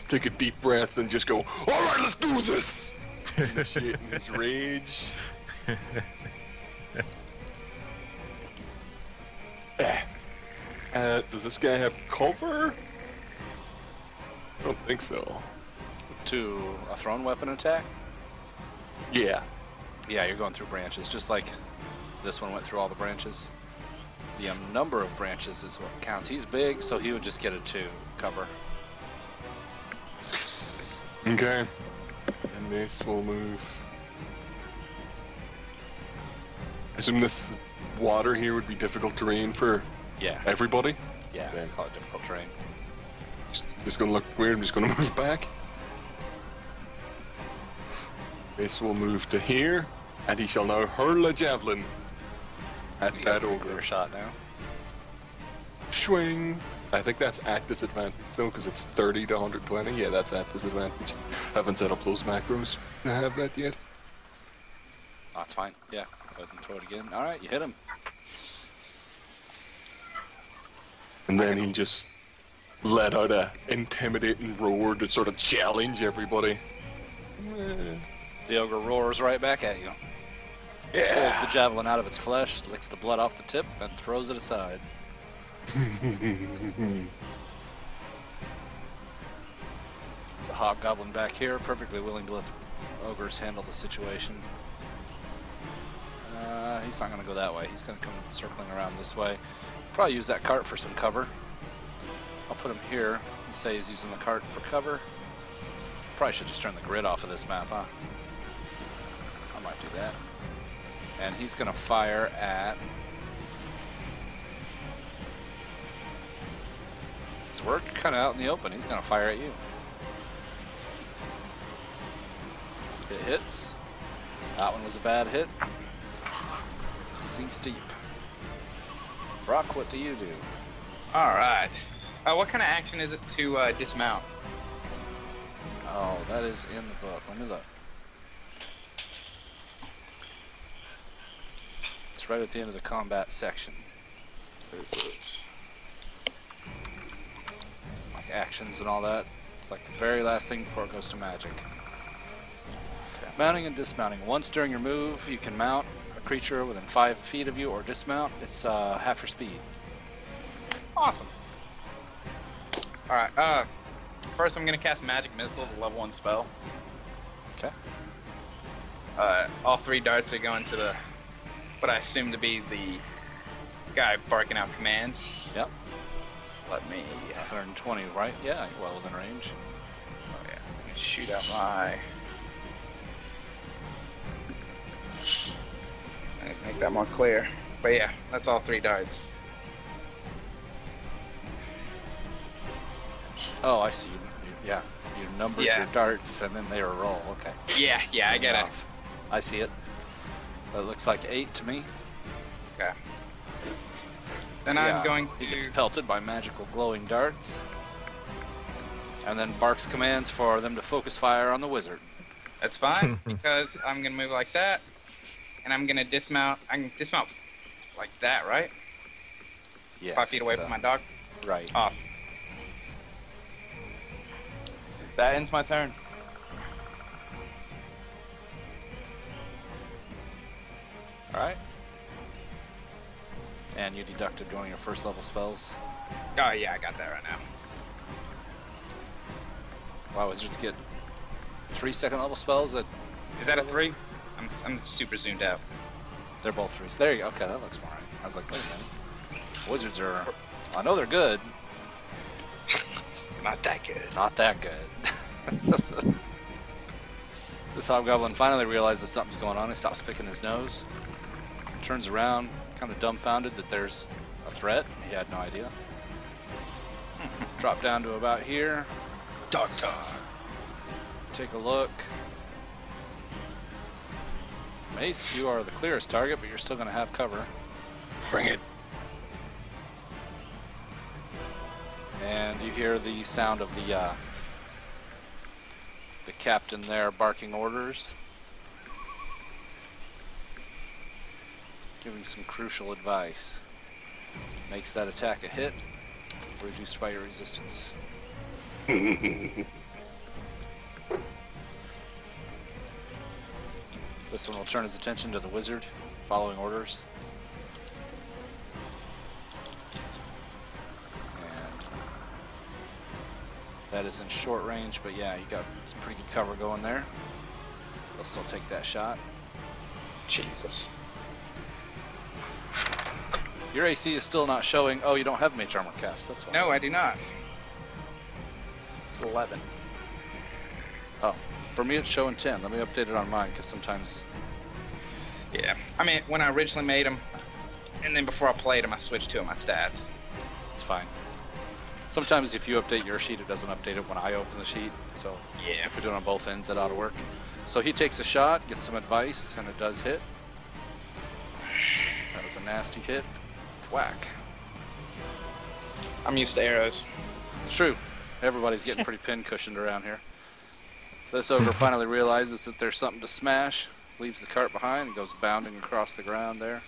take a deep breath, and just go, "Alright, let's do this!" Initiating his rage. Does this guy have cover? I don't think so. To a thrown weapon attack? Yeah. Yeah, you're going through branches, just like this one went through all the branches. The number of branches is what counts. He's big, so he would just get a 2 cover. Okay. And Mace will move. I assume this water here would be difficult terrain for everybody? Yeah, Okay. call it difficult terrain. Just gonna look weird, I'm just gonna move back. Mace will move to here, and he shall now hurl a javelin at You that got a ogre. clear shot now. Swing! I think that's at disadvantage though, because it's 30 to 120. Yeah, that's at disadvantage. Haven't set up those macros to have that yet. Oh, that's fine. Yeah, go ahead and throw it again. Alright, you hit him. And then he'll just let out a intimidating roar to sort of challenge everybody. The ogre roars right back at you. Yeah. Pulls the javelin out of its flesh, licks the blood off the tip, and throws it aside. It's a hobgoblin back here, perfectly willing to let the ogres handle the situation. He's not going to go that way. He's going to come circling around this way. Probably use that cart for some cover. I'll put him here and say he's using the cart for cover. Probably should just turn the grid off of this map, huh? I might do that. And he's going to fire at... Zwerg kind of out in the open. He's going to fire at you. It hits. That one was a bad hit. Sinks deep. Brock, what do you do? Alright. What kind of action is it to dismount? Oh, that is in the book. Let me look. It's right at the end of the combat section. Is it? Like actions and all that. It's like the very last thing before it goes to magic. Mounting and dismounting. Once during your move, you can mount a creature within 5 feet of you or dismount. It's half your speed. Awesome. Alright, first I'm gonna cast Magic Missiles, a level 1 spell. Okay. All 3 darts are going to the, what I assume to be the guy barking out commands. Yep. Let me, 120, right? Yeah, well within range. oh yeah, I'm gonna shoot out my, make that more clear. But yeah, that's all 3 darts. Oh, I see. Yeah, you numbered Yeah. your darts and then they were roll. Okay. Yeah, I get it. I see it. That looks like 8 to me. Okay. Then Yeah, I'm going He gets to, pelted by magical glowing darts. And then barks commands for them to focus fire on the wizard. that's fine, because I'm gonna move like that, and I'm gonna dismount, I can dismount like that, right? Yeah. 5 feet away so- from my dog? Right. Awesome. That ends my turn. Alright. And you deducted one of your first level spells. Oh yeah, I got that right now. Wow, wizards get 3 second level spells that Is that a 3? I'm super zoomed out. they're both 3s. There you go. Okay, that looks more right. I was like, wait a minute. Wizards are, I know they're good, Not that good. not that good. This hobgoblin finally realizes something's going on. He stops picking his nose, turns around, kind of dumbfounded that there's a threat. He had no idea. Drop down to about here. Doctor. Take a look. Mace, you are the clearest target, but you're still going to have cover. Bring it. And you hear the sound of the captain there barking orders, giving some crucial advice. Makes that attack a hit, reduced by your resistance. This one will turn his attention to the wizard, following orders. And that is in short range, but yeah, you got some pretty good cover going there. They'll still take that shot. Jesus. Your AC is still not showing. Oh, you don't have Mage Armor cast, that's why. No, I do not. It's 11. Oh, for me it's showing 10. Let me update it on mine, because sometimes... Yeah. I mean, when I originally made them, and then before I played them, I switched to my stats. It's fine. Sometimes if you update your sheet, it doesn't update it when I open the sheet. So Yeah. if we do it on both ends, that ought to work. So he takes a shot, gets some advice, and it does hit. That was a nasty hit. Whack. I'm used to arrows. It's true. Everybody's getting pretty pin cushioned around here. This ogre finally realizes that there's something to smash, leaves the cart behind, and goes bounding across the ground there.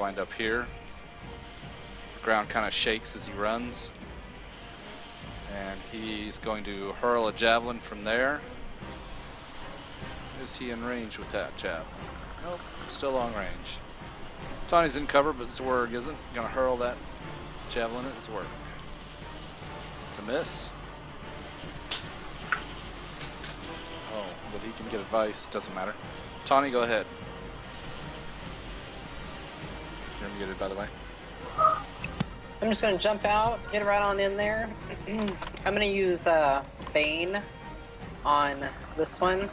wind up here. The ground kind of shakes as he runs. And he's going to hurl a javelin from there. Is he in range with that jab? Nope, still long range. Tawny's in cover, but Zwerg isn't. Gonna hurl that javelin at Zwerg. It's a miss. Oh, but he can get advice. Doesn't matter. Tawny, go ahead. You're muted, by the way. I'm just gonna jump out, get right on in there. I'm gonna use Bane on this one,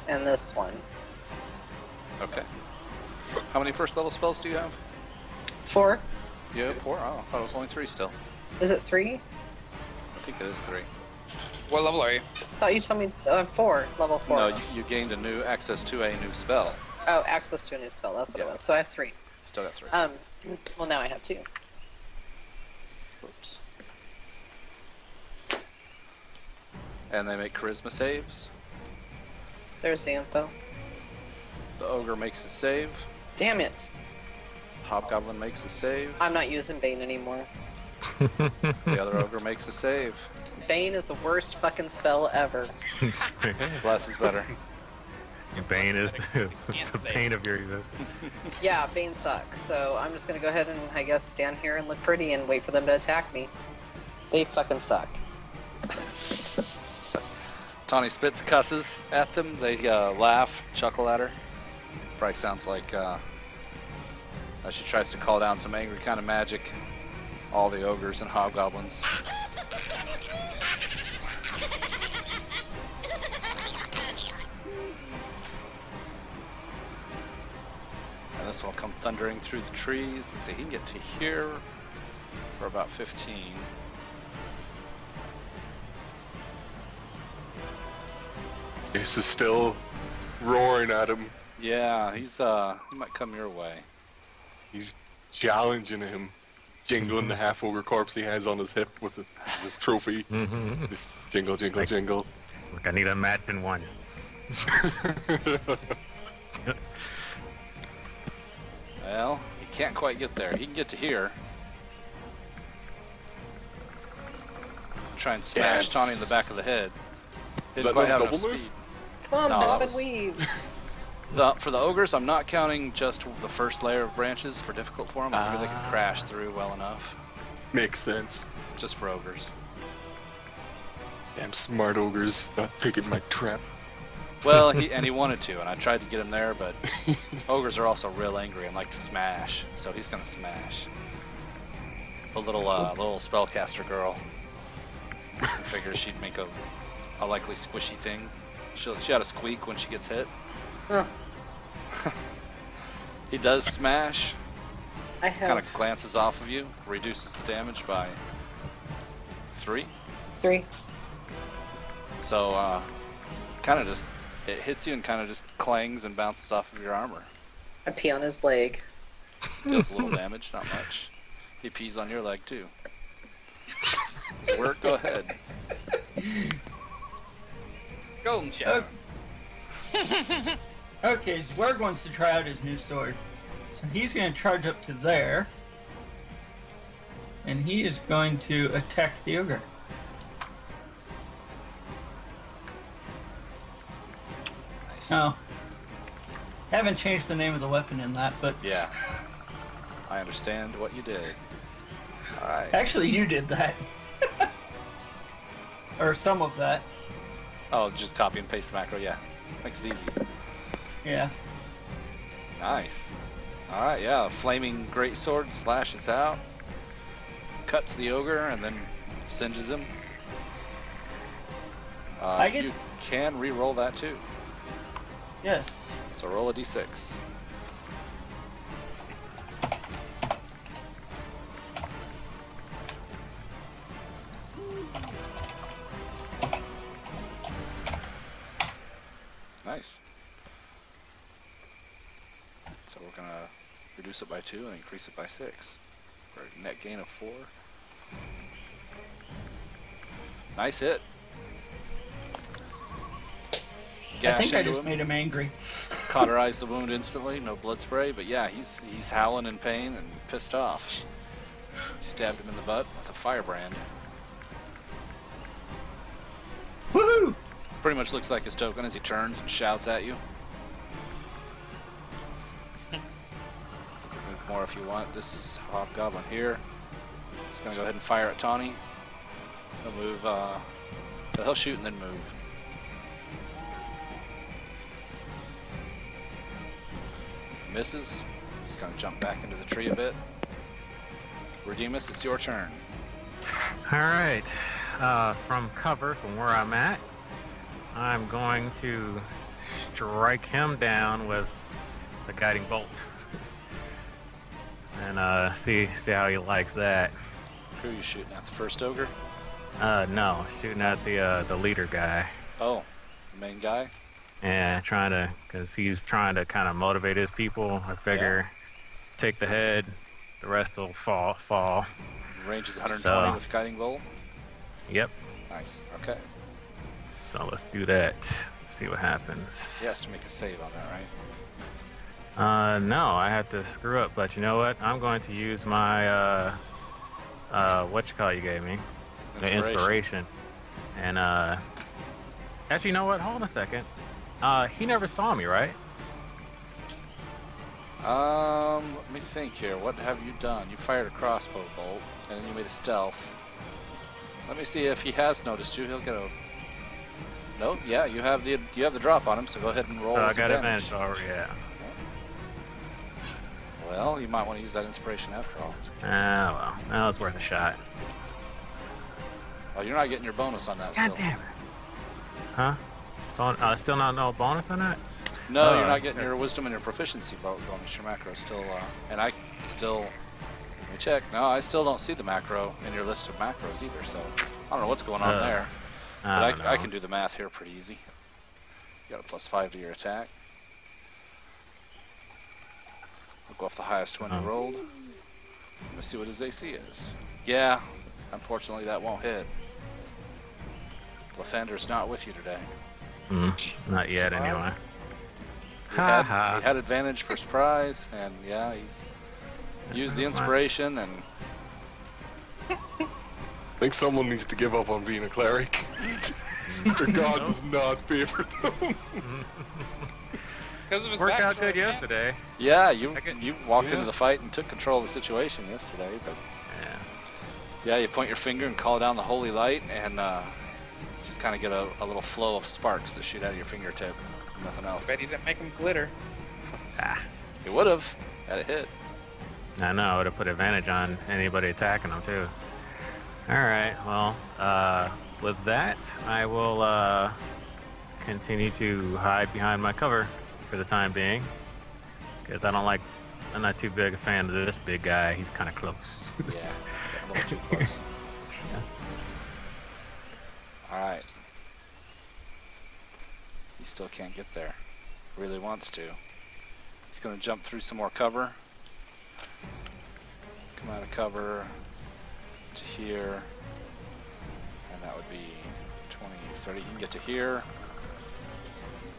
and this one. Okay. How many first level spells do you have? 4. You have 4? Oh, I thought it was only 3 still. Is it 3? I think it is 3. What level are you? Thought you told me 4, level 4. No, you gained a new access to a new spell. Oh, access to a new spell. That's what it was. So I have 3. Still got 3. Well, now I have 2. Oops. And they make charisma saves. There's the info. The ogre makes a save. Damn it! Hobgoblin makes a save. I'm not using Bane anymore. The other ogre makes a save. Bane is the worst fucking spell ever. Bless is better. Bane is the pain of your existence. Yeah, Bane sucks. So I'm just gonna go ahead and I guess stand here and look pretty and wait for them to attack me. They fucking suck. Tawny spits cusses at them. They laugh, chuckle at her. Probably sounds like she tries to call down some angry kind of magic. All the ogres and hobgoblins. And this one will come thundering through the trees. Let's see, he can get to here for about 15. This is still roaring at him. Yeah, he's he might come your way. He's challenging him, jingling the half ogre corpse he has on his hip with his trophy. Mm-hmm. Just jingle, jingle, jingle. Look, I need a matching one. Well, he can't quite get there. He can get to here. Try and smash Yes. Tawny in the back of the head. Is Didn't that quite not have a enough double move? speed. Come on, No, that bob and was- weave. For the ogres, I'm not counting just the first layer of branches for difficult for them. I figure they can crash through well enough. Makes sense. Just for ogres. Damn smart ogres not taking my trap. Well, he wanted to, and I tried to get him there, but ogres are also real angry and like to smash, so he's gonna smash. The little spellcaster girl. I figured she'd make a likely squishy thing. She had a squeak when she gets hit. Huh. He does smash. I Kind have of glances off of you, reduces the damage by 3. 3. So, kind of just, it hits you and kind of just clangs and bounces off of your armor. I pee on his leg. Deals a little damage, not much. He pees on your leg too. Zwerg, go ahead. Golden shower. Okay, Zwerg wants to try out his new sword. So he's going to charge up to there. And he is going to attack the ogre. Nice. Oh. Haven't changed the name of the weapon in that, but... Yeah. I understand what you did. Alright. Actually, you did that. Or some of that. Oh, just copy and paste the macro, yeah. Makes it easy. Yeah. Nice. Alright, yeah. Flaming greatsword slashes out. Cuts the ogre and then singes him. You can re-roll that too. Yes. So roll a d6. Nice. So we're gonna reduce it by 2 and increase it by 6 for a net gain of 4. Nice hit. I Gash think I into just him. made him angry. cauterize the wound instantly, no blood spray, but yeah, he's howling in pain and pissed off. Stabbed him in the butt with a firebrand. Woohoo! Pretty much looks like his token as he turns and shouts at you. Move more if you want. This hobgoblin here is going to go ahead and fire at Tawny. He'll move, he'll shoot and then move. Misses. He's going to jump back into the tree a bit. Redeemus, it's your turn. All right. From cover, from where I'm at, I'm going to strike him down with the guiding bolt, and see how he likes that. Who are you shooting at? The first ogre? No, shooting at the leader guy. Oh, the main guy? Yeah, because he's trying to kind of motivate his people. I figure take the head, the rest will fall. Range is 120 with guiding bolt? Yep. Nice, okay. So let's do that. See what happens. He has to make a save on that, right? No, I have to screw up, but you know what? I'm going to use my, what you gave me? The inspiration. And, actually, you know what? Hold on a second. He never saw me, right? Let me think here. What have you done? You fired a crossbow bolt, and then you made a stealth. Let me see if he has noticed you. He'll get a... No, yeah, you have the drop on him, so go ahead and roll. So I with got advantage. advantage already, yeah. Well, you might want to use that inspiration after all. Ah, well, now it's worth a shot. Oh, you're not getting your bonus on that God still. damn it. Huh? Still not no bonus on that? No, you're not getting your wisdom and your proficiency bonus. Your macro still, and I still, let me check. No, I still don't see the macro in your list of macros either, so I don't know what's going on there. But I can do the math here pretty easy. You got a +5 to your attack. I'll go off the highest one you rolled. Let's see what his AC is. Yeah, unfortunately that won't hit. Lathander's not with you today. Not yet, Surprise. anyway. He had advantage for surprise, and yeah, he's used the inspiration, and I think someone needs to give up on being a cleric. Their god does not favor them. Because of his Worked out backstory, good man. yesterday. yeah, you walked into the fight and took control of the situation yesterday, but yeah, you point your finger and call down the holy light, and just kind of get a little flow of sparks that shoot out of your fingertip. Nothing else. Bet he didn't make him glitter. He would have had a hit. I know, I would have put advantage on anybody attacking him, too. Alright, well, with that, I will continue to hide behind my cover for the time being. Because I'm not too big a fan of this big guy. He's kind of close. Yeah, a little too close. Alright. He still can't get there. Really wants to. He's going to jump through some more cover. Come out of cover to here. And that would be 20, 30. He can get to here.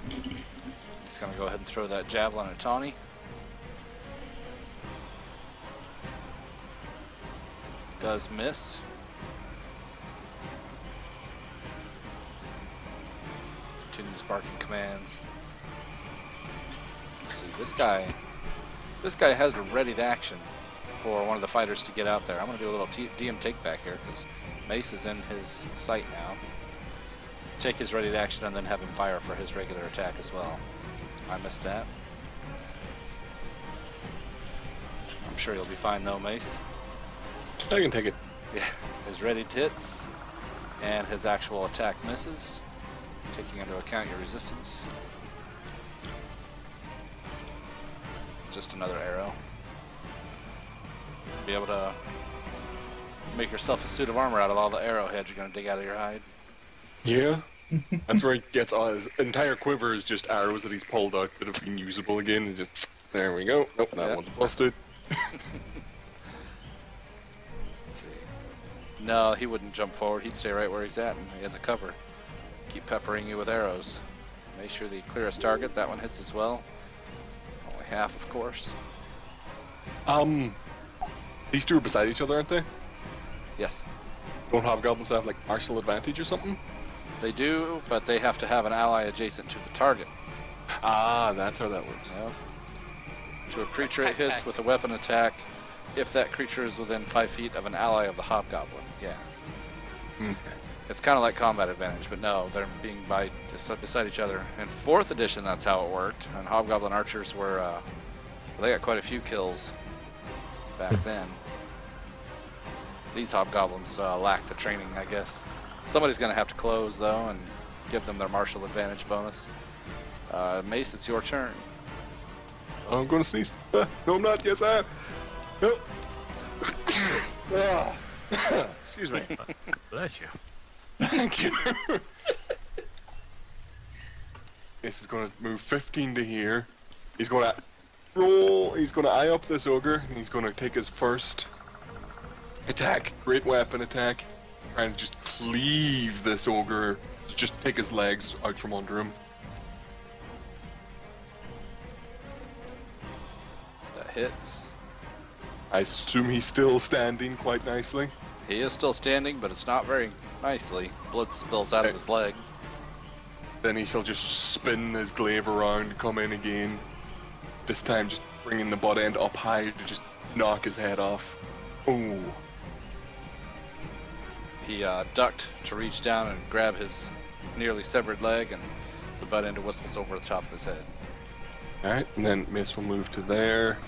He's going to go ahead and throw that javelin at Tawny. Does miss. Continues barking commands. Let's see, this guy has a ready to action for one of the fighters to get out there. I'm going to do a little DM take back here because Mace is in his sight now. Take his ready to action and then have him fire for his regular attack as well. I missed that. I'm sure you'll be fine though, Mace. I can take it. Yeah, his ready hits and his actual attack misses, taking into account your resistance. Just another arrow. Be able to make yourself a suit of armor out of all the arrowheads you're going to dig out of your hide. Yeah. That's where he gets all his entire quiver is just arrows that he's pulled out that have been usable again, and just, there we go. Nope, that one's busted. Let's see. No, he wouldn't jump forward. He'd stay right where he's at in the cover. Keep peppering you with arrows. Make sure that you clear his target. That one hits as well. By half, of course. These two are beside each other, aren't they? Yes. Don't hobgoblins have like martial advantage or something? They do, but they have to have an ally adjacent to the target. Ah, that's how that works. Yep. To a creature it hits with a weapon attack if that creature is within 5 feet of an ally of the hobgoblin. Yeah. Okay. It's kind of like combat advantage, but no, they're being beside each other. In 4th edition, that's how it worked. And hobgoblin archers were, they got quite a few kills back then. These hobgoblins lack the training, I guess. Somebody's going to have to close, though, and give them their martial advantage bonus. Mace, it's your turn. I'm gonna sneeze. No, I'm not. Yes, I am. No. Excuse me. Bless you. Thank you. This is gonna move 15 to here. He's gonna roll. He's gonna eye up this ogre. And he's gonna take his first attack. Great weapon attack. Trying to just cleave this ogre. Just take his legs out from under him. That hits. I assume he's still standing quite nicely. He is still standing, but it's not very nicely. Blood spills out of his leg. Then he shall just spin his glaive around, come in again. This time just bringing the butt end up high to just knock his head off. Ooh. He ducked to reach down and grab his nearly severed leg, and the butt end whistles over the top of his head. Alright, and then Mace will move to there.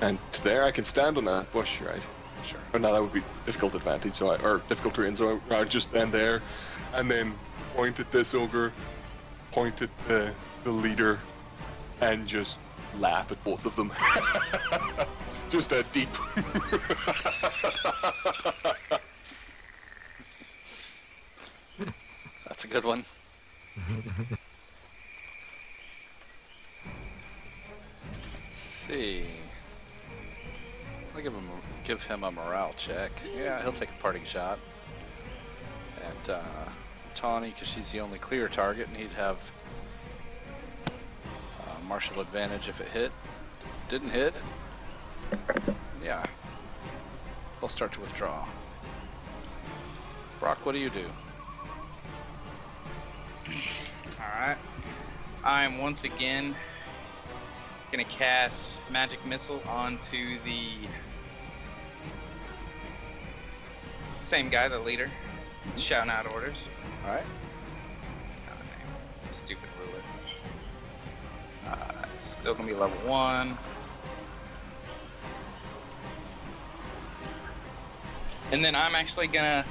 And to there, I can stand on that bush, right? Sure. Or no, that would be difficult advantage, so or difficult terrain, so I would just stand there, and then point at this ogre, point at the leader, and just laugh at both of them. Just that deep. That's a good one. Let's see. I'll give him a morale check. Yeah, he'll take a parting shot. And Tawny, because she's the only clear target, and he'd have martial advantage if it hit. Didn't hit. Yeah. He'll start to withdraw. Brock, what do you do? Alright. I'm once again gonna cast Magic Missile onto the same guy, the leader. Shouting out orders. Alright. Stupid ruler. It's still gonna be level 1. And then I'm actually gonna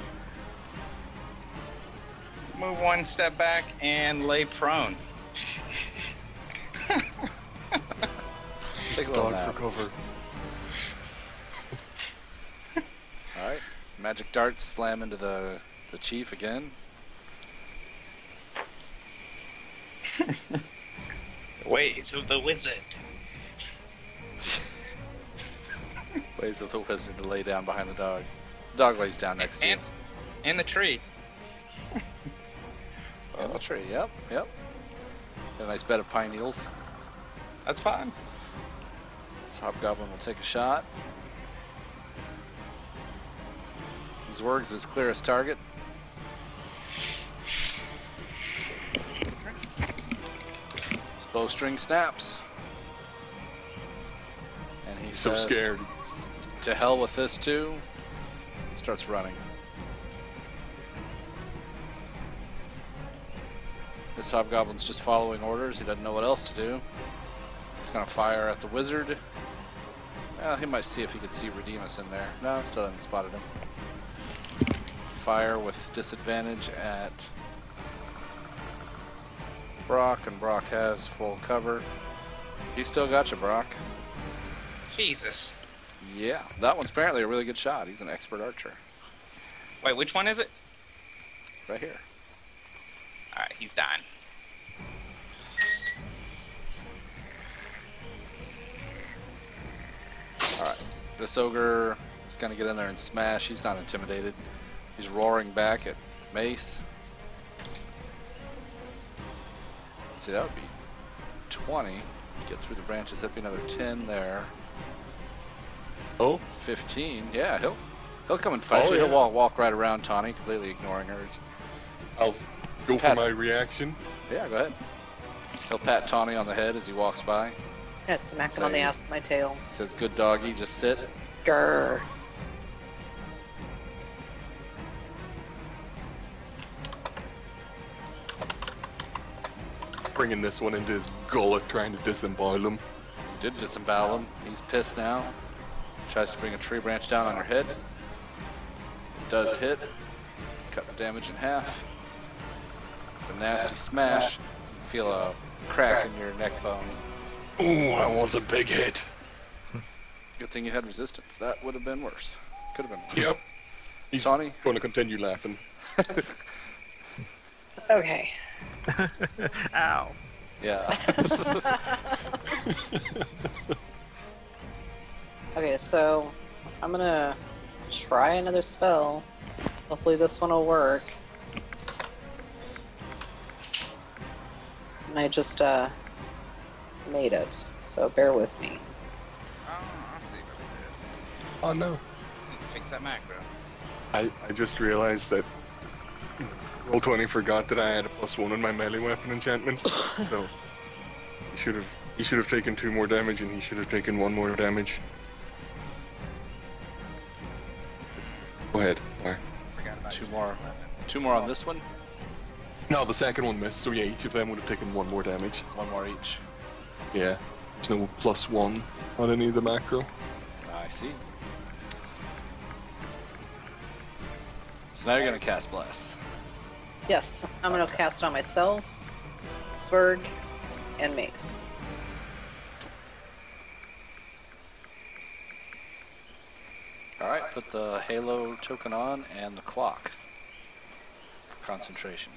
move one step back and lay prone. Take a little Dog nap. for cover. Alright. Magic darts slam into the chief again. Ways of the wizard. Ways of the wizard to lay down behind the dog. The dog lays down next to you. And the tree. In the tree, yep. Got a nice bed of pine needles. That's fine. This hobgoblin will take a shot. Zwerg's his clearest target. His bowstring snaps. And he He's so says, scared. to hell with this too. Starts running. This hobgoblin's just following orders. He doesn't know what else to do. He's gonna fire at the wizard. Well, he might see if he could see Redeemus in there. No, still hasn't spotted him. Fire with disadvantage at Brock, and Brock has full cover. He still got you, Brock. Jesus. Yeah, that one's apparently a really good shot. He's an expert archer. Wait, which one is it? Right here. Alright, he's dying. Alright, this ogre is going to get in there and smash. He's not intimidated. He's roaring back at Mace. Let's see, that would be 20. Get through the branches. That'd be another 10 there. Oh, 15. Yeah, he'll come and fight Oh, you. yeah. He'll walk right around Tawny, completely ignoring her. I'll go for Pat. my reaction. Yeah, go ahead. He'll pat Tawny on the head as he walks by. Yeah, smack him on the ass with my tail. Says, "Good doggy, just sit." Grr. Bringing this one into his gullet, trying to disembowel him. Did disembowel him. He's pissed now. Tries to bring a tree branch down on your head. It does hit. Cut the damage in half. It's a nasty smash. You feel a crack in your neck bone. Ooh, that was a big hit. Good thing you had resistance. That would have been worse. Could have been worse. Yep. He's Tawny? going to continue laughing. Okay. Ow. Yeah. Okay, so I'm gonna try another spell. Hopefully this one will work. And I just made it, so bear with me. Oh, I see what it Oh no. is. Fix that macro. I just realized that Roll20 forgot that I had a +1 on my melee weapon enchantment, so he should have taken 2 more damage, and he should have taken 1 more damage. Go ahead. Sorry. Forgot about Two your more. weapon. 2 more on this one. No, the second one missed, so yeah, each of them would have taken 1 more damage. 1 more each. Yeah. There's no +1 on any of the macro. I see. So now you're gonna cast Bless. Yes, I'm gonna cast it on myself, Swerg, and Mace. Alright, put the Halo token on and the clock. Concentration.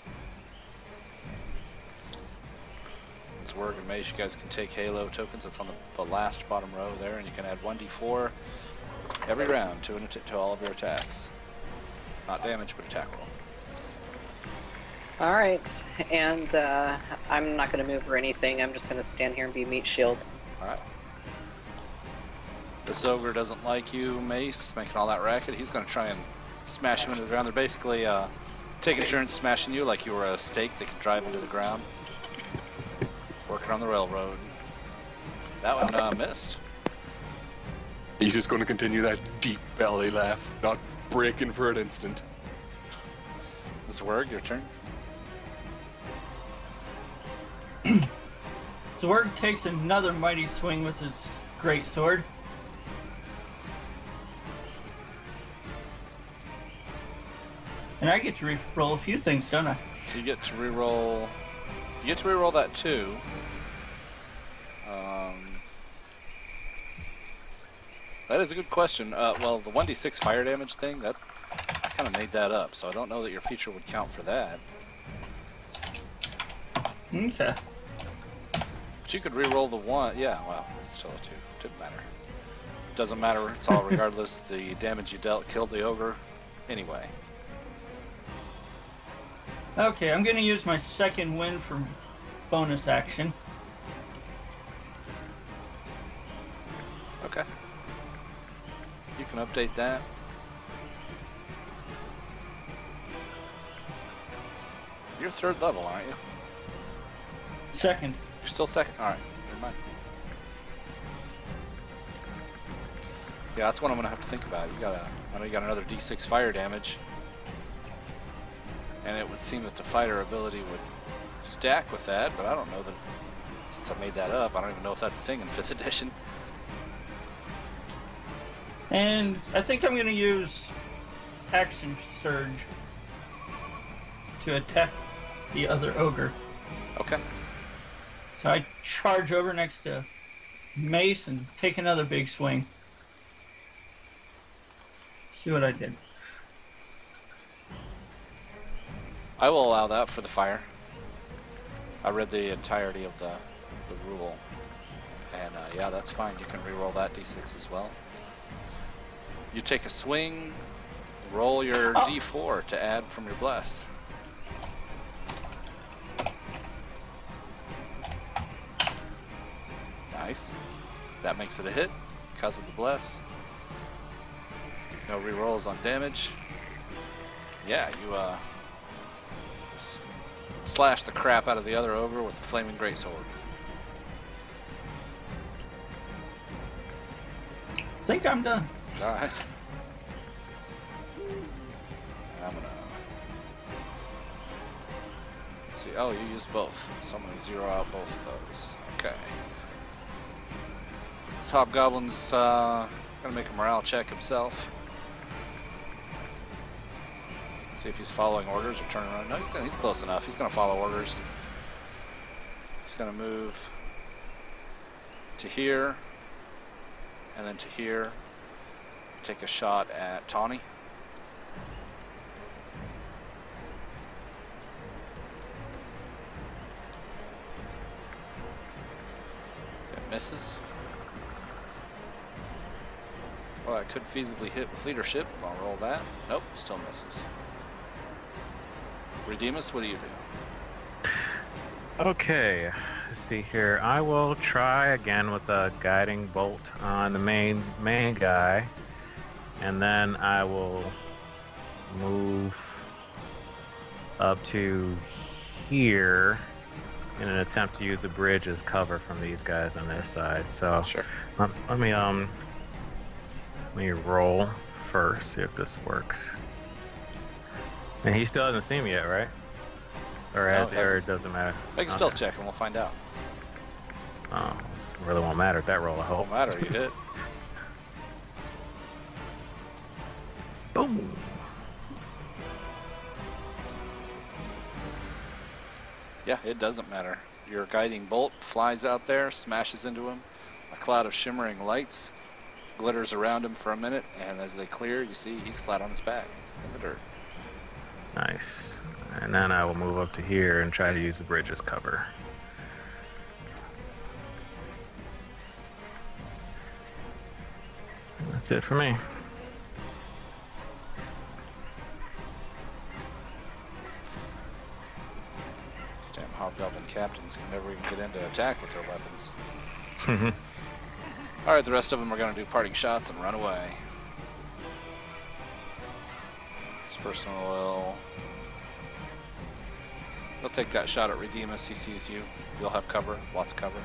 It's Word and Mace, you guys can take Halo tokens. That's on the last bottom row there, and you can add 1d4 every round to all of your attacks. Not damage, but attack roll. Alright, and I'm not gonna move or anything, I'm just gonna stand here and be meat shield. Alright. This ogre doesn't like you, Mace, making all that racket. He's going to try and smash you into the ground. They're basically taking turns smashing you like you were a stake they could drive into the ground. Working on the railroad. That one missed. He's just going to continue that deep belly laugh, not breaking for an instant. Zwerg, your turn. Zwerg takes another mighty swing with his great sword. And I get to re-roll a few things, don't I? You get to reroll. You get to reroll that too. That is a good question. Well, the 1d6 fire damage thing, that kind of made that up, so I don't know that your feature would count for that. Okay. But you could reroll the 1. Yeah, well, it's still a 2. Didn't matter. Doesn't matter. It's all regardless. The damage you dealt killed the ogre anyway. Okay, I'm going to use my second win for bonus action. Okay. You can update that. You're 3rd level, aren't you? Second. You're still 2nd? Alright, never mind. Yeah, that's what I'm going to have to think about. I know you got another d6 fire damage. And it would seem that the fighter ability would stack with that, but I don't know that, since I made that up, I don't even know if that's a thing in 5th edition. And I think I'm going to use Action Surge to attack the other ogre. Okay. So I charge over next to Mace and take another big swing. See what I did. I will allow that for the fire. I read the entirety of the rule. And yeah, that's fine. You can reroll that d6 as well. You take a swing, roll your d4 to add from your bless. Nice. That makes it a hit because of the bless. No rerolls on damage. Yeah, you slash the crap out of the other ogre with the flaming greatsword. I think I'm done. All right. I'm gonna see. Oh, you used both, so I'm gonna zero out both of those. Okay. This hobgoblin's gonna make a morale check himself. See if he's following orders or turning around. No, he's close enough. He's gonna follow orders. He's gonna move to here, and then to here. Take a shot at Tawny. It misses. Well, I could feasibly hit with leadership. I'll roll that. Nope, still misses. Redeemus, what do you do? Okay, let's see here. I will try again with a guiding bolt on the main guy, and then I will move up to here in an attempt to use the bridge as cover from these guys on this side. So Sure. let me roll first, see if this works. And he still hasn't seen me yet, right? Or or it doesn't matter. Make a stealth check and we'll find out. Oh, it really won't matter at that roll, I hope. Won't matter, you hit. Boom. Yeah, it doesn't matter. Your guiding bolt flies out there, smashes into him. A cloud of shimmering lights glitters around him for a minute, and as they clear, you see he's flat on his back in the dirt. Nice. And then I will move up to here and try to use the bridge as cover. That's it for me. These damn hobgoblin captains can never even get into attack with their weapons. Alright, the rest of them are going to do parting shots and run away. This first one will... He'll take that shot at Redeemus. He sees you. You'll have cover. Lots of cover.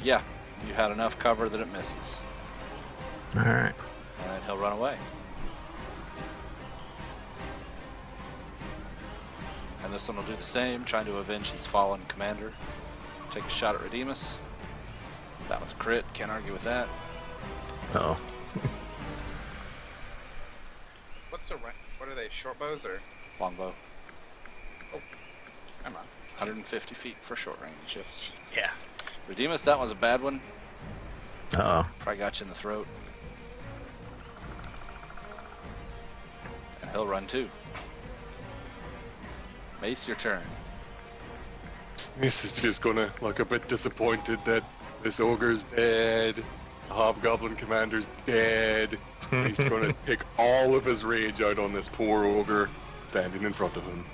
Yeah, you had enough cover that it misses. Alright. And he'll run away. And this one will do the same, trying to avenge his fallen commander. Take a shot at Redeemus. That was a crit. Can't argue with that. Uh-oh. What's the rank? What are they? Short bows or Longbow. Oh, come on. 150 feet for short range. Yep. Yeah. Redeemus, that was a bad one. Uh-oh. Probably got you in the throat. And he'll run too. Mace, your turn. This is just gonna look a bit disappointed that this ogre's dead, the hobgoblin commander's dead. He's gonna take all of his rage out on this poor ogre standing in front of him.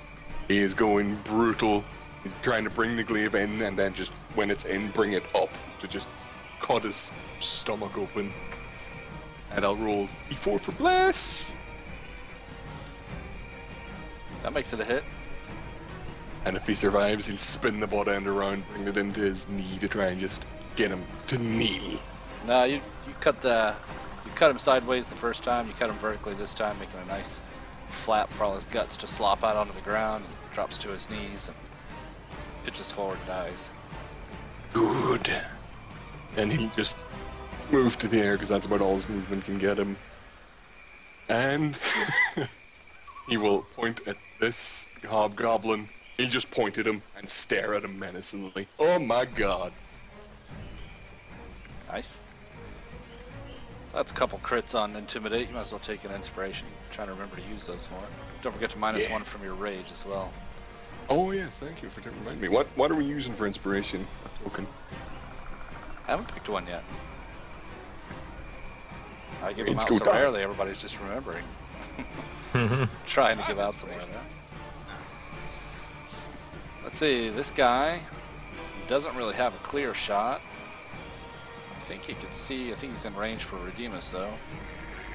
He is going brutal. He's trying to bring the glaive in, and then just when it's in, bring it up to just cut his stomach open. And I'll roll d4 for bless. That makes it a hit. And if he survives, he'll spin the butt end around, bring it into his knee to try and just get him to kneel. No, you cut him sideways the first time. You cut him vertically this time, making a nice flap for all his guts to slop out onto the ground. And drops to his knees and pitches forward and dies. Good. And he'll just move to the air because that's about all his movement can get him. And he will point at this hobgoblin. He'll just point at him and stare at him menacingly. Oh my god. Nice. That's a couple crits on Intimidate. You might as well take an inspiration. I'm trying to remember to use those more. Don't forget to -1 from your rage as well. Oh yes, thank you for reminding me. What are we using for inspiration? A token. I haven't picked one yet. I give them Let's out go so down. rarely, everybody's just remembering. Trying to give out some more of that. Let's see, this guy doesn't really have a clear shot. I think he can see, I think he's in range for Redeemus though.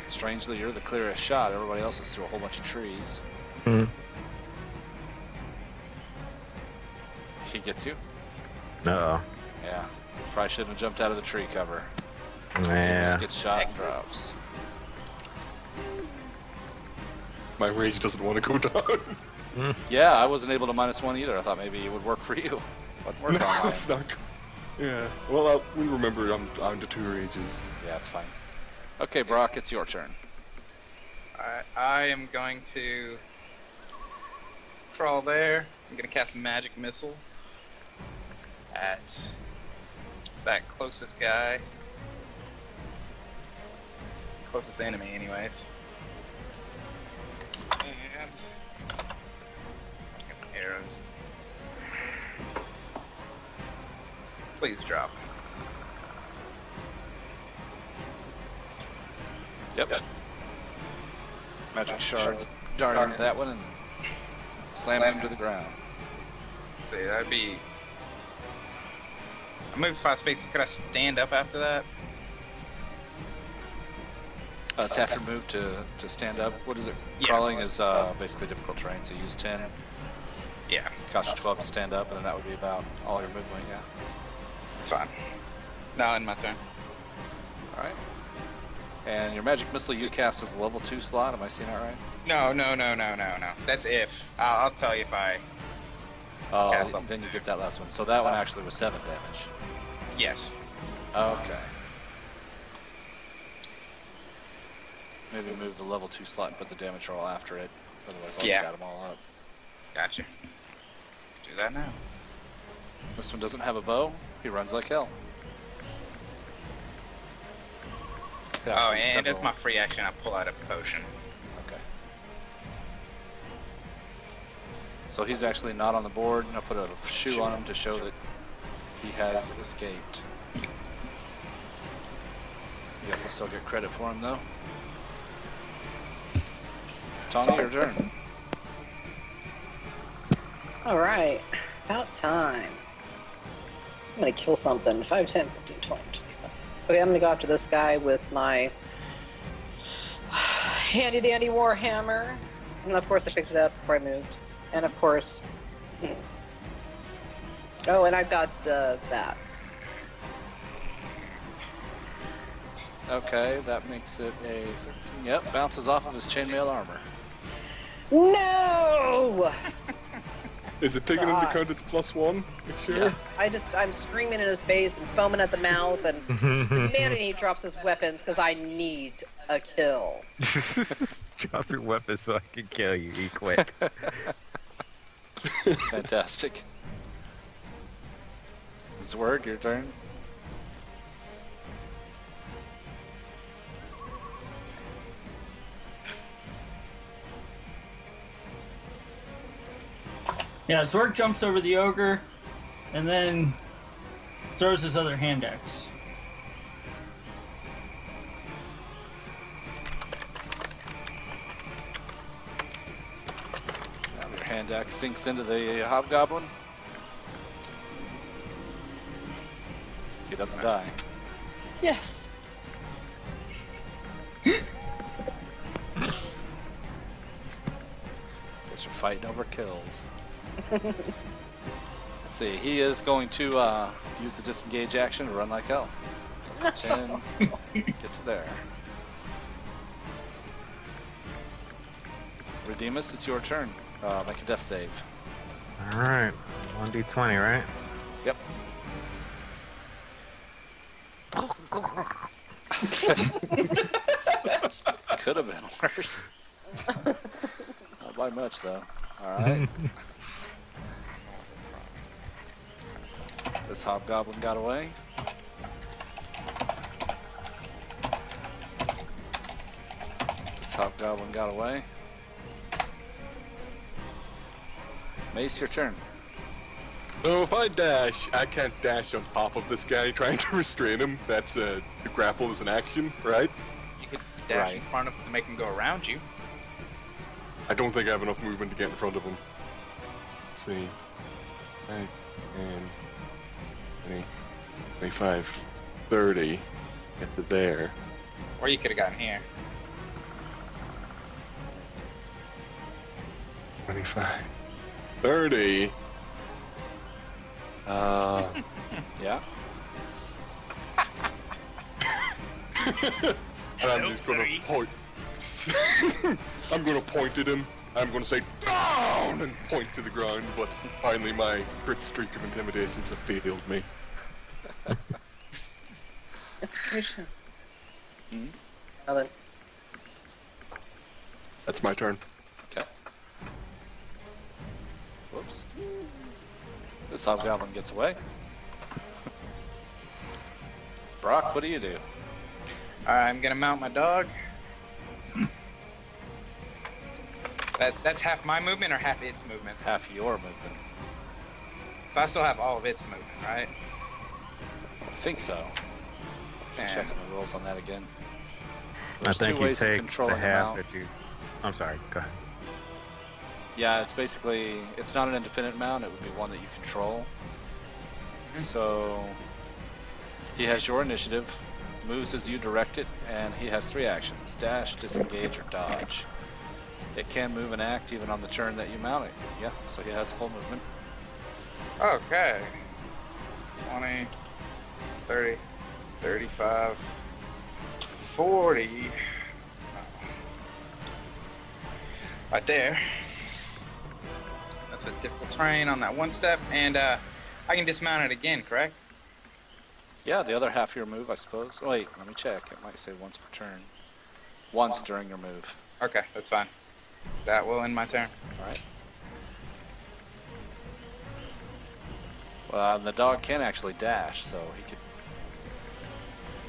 Strangely, you're the clearest shot. Everybody else is through a whole bunch of trees. Mhm. He gets you? Uh-oh. Yeah. Probably shouldn't have jumped out of the tree cover. Yeah. Just gets shot and Texas. drops. My rage doesn't want to go down. Yeah, I wasn't able to -1 either. I thought maybe it would work for you. Wouldn't work No, on mine. it's not. Yeah. Well, we remember I'm to 2 rages. Yeah, it's fine. Okay, Brock, it's your turn. I am going to crawl there. I'm going to cast Magic Missile at that closest guy. Closest enemy, anyways. And arrows. Please drop. Yep. Good. Magic shards dart into that one and slam him to the ground. See, that'd be. I moved 5 spaces. Could I stand up after that? It's half your move to stand up. What is it? Yeah. Crawling is basically difficult terrain, so you use 10. Yeah, Cost you 12 to stand up, and then that would be about all your movement, yeah. it's fine. Now in my turn. Alright. And your magic missile you cast as a level 2 slot, am I seeing that right? No. That's if. I'll tell you if I. Oh, Cast level then you 2. get that last one. So that one actually was 7 damage. Yes. Okay. Maybe move the level 2 slot and put the damage roll after it. Otherwise I'll Yeah. just add them all up. Gotcha. Do that now. This one doesn't have a bow. He runs like hell. Could Oh, actually and as several- my free action, I pull out a potion. Okay. So he's actually not on the board, and I'll put a shoe on him to show that he has escaped. I guess I'll still get credit for him though. Tawny, your turn. Alright, about time. I'm gonna kill something. 5, 10, 15, 20, 25. Okay, I'm gonna go after this guy with my handy dandy warhammer. And of course I picked it up before I moved. And of course... Oh, and I've got that. Okay, that makes it a 13. Yep, bounces off of his chainmail armor. No! Is it taking into God. account its +1? Make sure. Yeah, I'm screaming in his face and foaming at the mouth, and humanity drops his weapons because I need a kill. Drop your weapon so I can kill you. Be quick. Fantastic. Zwerg, your turn. Yeah, Zork jumps over the ogre and then throws his other hand axe. Now your hand axe sinks into the hobgoblin. He doesn't die. Yes. Guess you're fighting over kills. Let's see, he is going to use the disengage action to run like hell. That's 10, get to there. Redeemus, it's your turn. Make a death save. Alright. 1d20, right? Yep. Could have been worse. Not by much, though. Alright. This hobgoblin got away. This hobgoblin got away. Mace, your turn. So if I dash, I can't dash on top of this guy trying to restrain him. That's the grapple is an action, right? You could dash Right. in front of him to make him go around you. I don't think I have enough movement to get in front of him. Let's see. 9, 10, 20, 25, 30. Get to there. Or you could have gotten here. 25, 30. Yeah. And I'm just gonna point. I'm gonna point at him. I'm gonna say down and point to the ground. But finally, my crit streak of intimidations have failed me. Inspiration. Hmm? Oh, then. That's my turn. Okay. Whoops. This hobgoblin gets away. Brock, what do you do? I'm gonna mount my dog. That's half my movement or half its movement? Half your movement. So I still have all of its movement, right? I think so. Yeah. Checking the rules on that again. I There's think two you ways of take the controlling them half out. that you. I'm sorry. Go ahead. Yeah, it's basically, it's not an independent mount, it would be one that you control. So, he has your initiative, moves as you direct it, and he has 3 actions: dash, disengage, or dodge. It can move and act even on the turn that you mount it. Yeah, so he has full movement. Okay. 20, 30, 35, 40. Right there. That's a difficult terrain on that one step, and I can dismount it again, correct? Yeah, the other half of your move, I suppose. Oh, wait, let me check. It might say once per turn. Once during your move. Okay, that's fine. That will end my turn. Alright. Well, the dog can actually dash, so he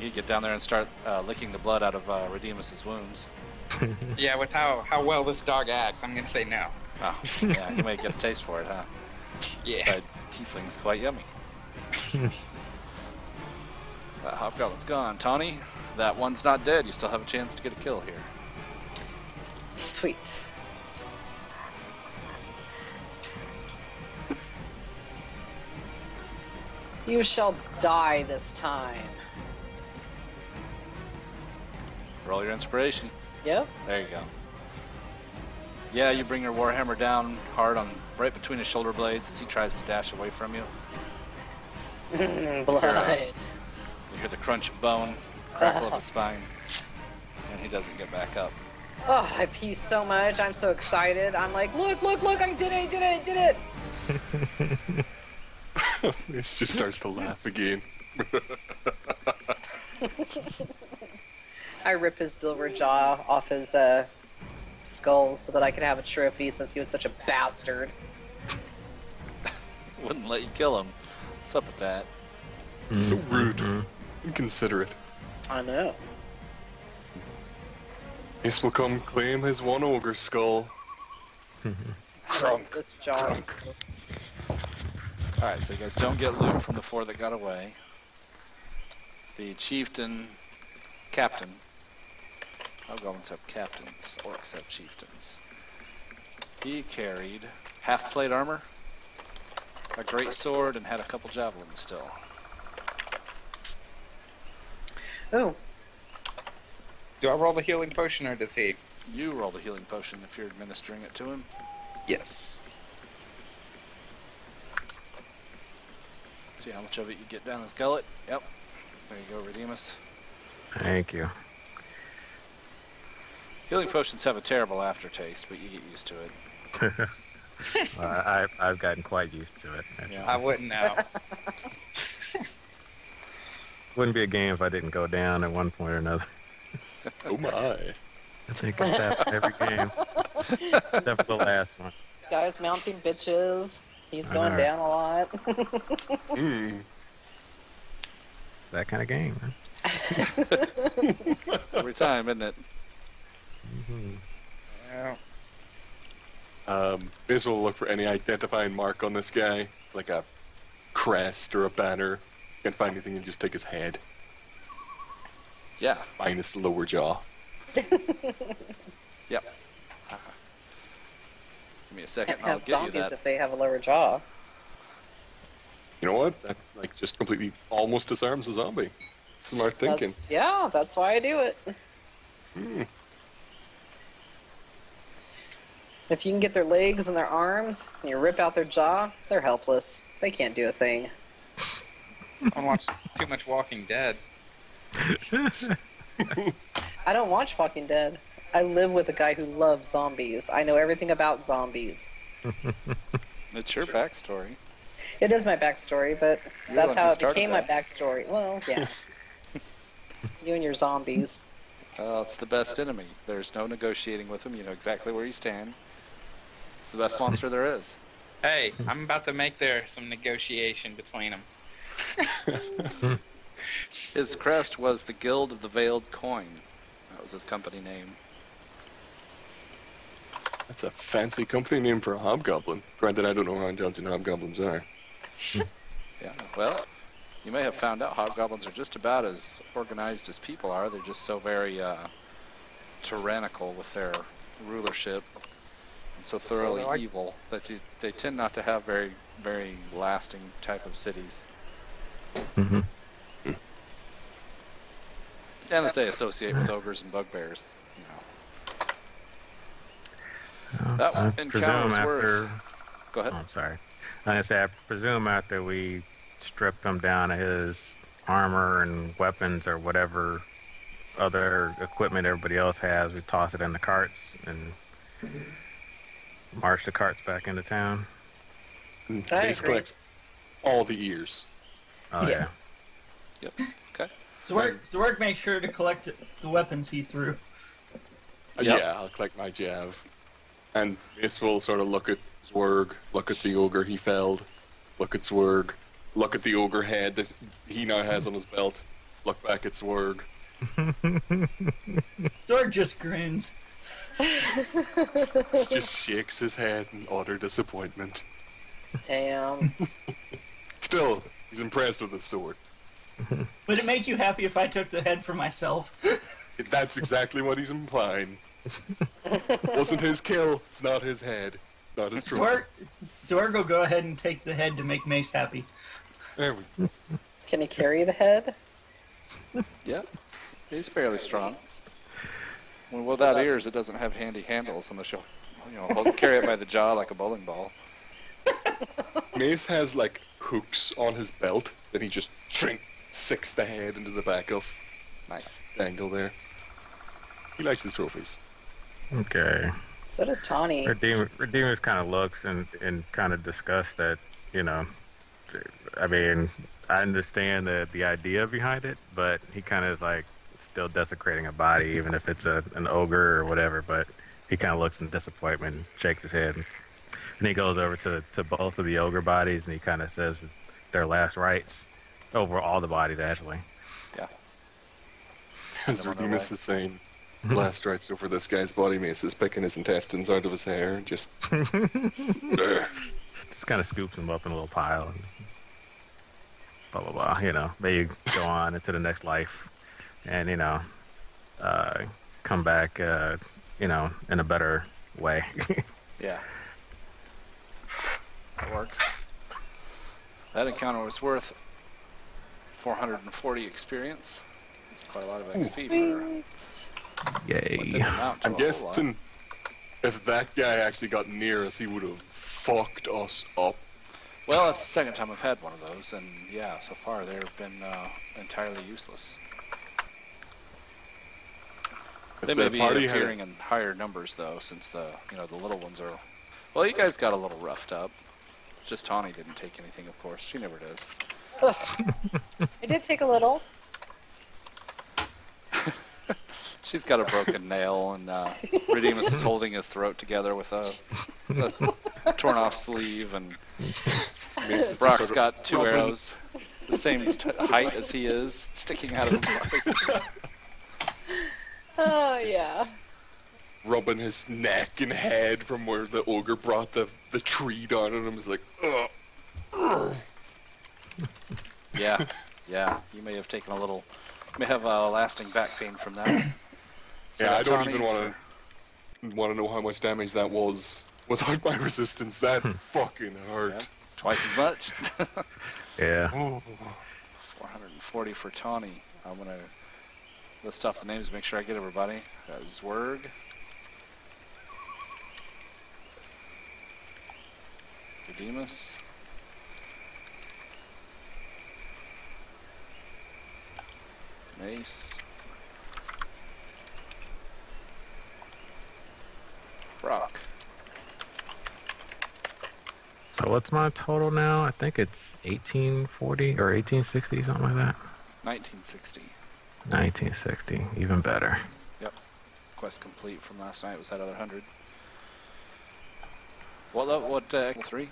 could get down there and start licking the blood out of Redeemus's wounds. Yeah, with how well this dog acts, I'm gonna say no. Oh, yeah, you might get a taste for it, huh? Yeah. Besides, tiefling's quite yummy. That hobgoblin's gone. Tawny, that one's not dead. You still have a chance to get a kill here. Sweet. You shall die this time. Roll your inspiration. Yep. There you go. Yeah, you bring your warhammer down hard on right between his shoulder blades as he tries to dash away from you. Blood. You hear the crunch of bone, crackle of his spine, and he doesn't get back up. Oh, I pee so much. I'm so excited. I'm like, look, look, look, I did it, I did it, I did it. He just starts to laugh again. I rip his silver jaw off his skull so that I could have a trophy since he was such a bastard. Wouldn't let you kill him. What's up with that? So rude. Inconsiderate. I know. Ace will come claim his one ogre skull. Drunk. This jaw. Alright, so you guys don't get loot from the 4 that got away. The chieftain, captain. Hobgoblins have captains, orcs have chieftains. He carried half plate armor, a great sword, and had a couple javelins still. Oh, Do I roll the healing potion or does he? You roll the healing potion if you're administering it to him. Yes. See how much of it you get down his gullet. Yep. There you go, Redeemus. Thank you. Healing potions have a terrible aftertaste, but you get used to it. I've gotten quite used to it. Yeah. I wouldn't know. Wouldn't be a game if I didn't go down at one point or another. Oh my. I think it's happened every game, except for the last one. guys mounting bitches. He's going know. down a lot. Mm. It's that kind of game, man. Every time, isn't it? Mm-hmm. Yeah. Biz will look for any identifying mark on this guy, like a crest or a banner. Can't find anything and just take his head, Yeah. minus the lower jaw. Yep. Give me a second, Can't and I'll have get you zombies that. if they have a lower jaw. You know what? That like just completely almost disarms a zombie. Smart thinking. That's why I do it. Hmm. If you can get their legs and their arms, and you rip out their jaw, they're helpless. They can't do a thing. I watch too much Walking Dead. I don't watch Walking Dead. I live with a guy who loves zombies. I know everything about zombies. It's your backstory. It is my backstory, but You're that's the one how who it became my started backstory. Well, yeah. You and your zombies. It's the best enemy. There's no negotiating with him. You know exactly where you stand. It's the best monster there is. Hey, I'm about to make there some negotiation between them. His crest was the Guild of the Veiled Coin. That was his company name. That's a fancy company name for a hobgoblin. Granted, I don't know how intelligent hobgoblins are. Yeah, well, you may have found out hobgoblins are just about as organized as people are. They're just so very tyrannical with their rulership and so thoroughly evil that they tend not to have very, very lasting type of cities. Mm-hmm. And that they associate with ogres and bugbears, you know. That I encounter presume was after. worth. Go ahead. Oh, I'm sorry. I say I presume after we stripped him down of his armor and weapons or whatever other equipment everybody else has, we toss it in the carts and march the carts back into town. Base collects all the ears. Oh yeah. Yep. Okay. Zwerg makes sure to collect the weapons he threw. Yep. Yeah, I'll collect my jav. And Mace will sort of look at Zwerg, look at the ogre he felled, look at Zwerg, look at the ogre head that he now has on his belt, look back at Zwerg. Zwerg just grins. Just shakes his head in utter disappointment. Damn. Still, he's impressed with his sword. Would it make you happy if I took the head for myself? That's exactly what he's implying. Wasn't his kill, it's not his head. Not his trophy. Zwerg will go ahead and take the head to make Mace happy. There we go. Can he carry the head? Yep. He's fairly strong. Well, without ears, it doesn't have handy handles unless you'll, carry it by the jaw like a bowling ball. Mace has like hooks on his belt that he just sinks the head into the back of. Nice. Angle there. He likes his trophies. Okay. So does Tawny. Redeemer's kind of looks and kind of discuss that, I mean, I understand the idea behind it, but he kind of is like still desecrating a body, even if it's an ogre or whatever, but he kind of looks in disappointment and shakes his head. And he goes over to both of the ogre bodies and he kind of says their last rites over all the bodies, actually. Yeah. As Redeemus is saying, last rites over this guy's body, Mace is picking his intestines out of his hair and just... Just kind of scoops him up in a little pile and blah, blah, blah. Maybe go on into the next life and, come back, in a better way. Yeah. That works. That encounter was worth 440 experience. It's quite a lot of XP for Yay. I'm guessing if that guy actually got near us, he would have fucked us up. Well, it's the second time I've had one of those, and yeah, so far they've been entirely useless. They may be appearing in higher numbers, though, since the little ones are... Well, you guys got a little roughed up. It's just Tawny didn't take anything, of course. She never does. I did take a little. She's got a broken nail, and Redeemus is holding his throat together with a torn-off sleeve, and Brock's got two arrows, the same height as he is, sticking out of his body. Oh, yeah. Rubbing his neck and head from where the ogre brought the tree down on him. He's like, ugh. Yeah. You may have taken you may have lasting back pain from that. So yeah, I don't Tawny, even want to know how much damage that was without my resistance. That fucking hurt. Yeah, Twice as much. Yeah. 440 for Tawny. I'm gonna list off the names, make sure I get everybody. Zwerg. Redeemus. Mace. Brock. So what's my total now? I think it's 1840 or 1860, something like that. 1960. 1960, even better. Yep. Quest complete from last night was that other 100. What level? What level 3?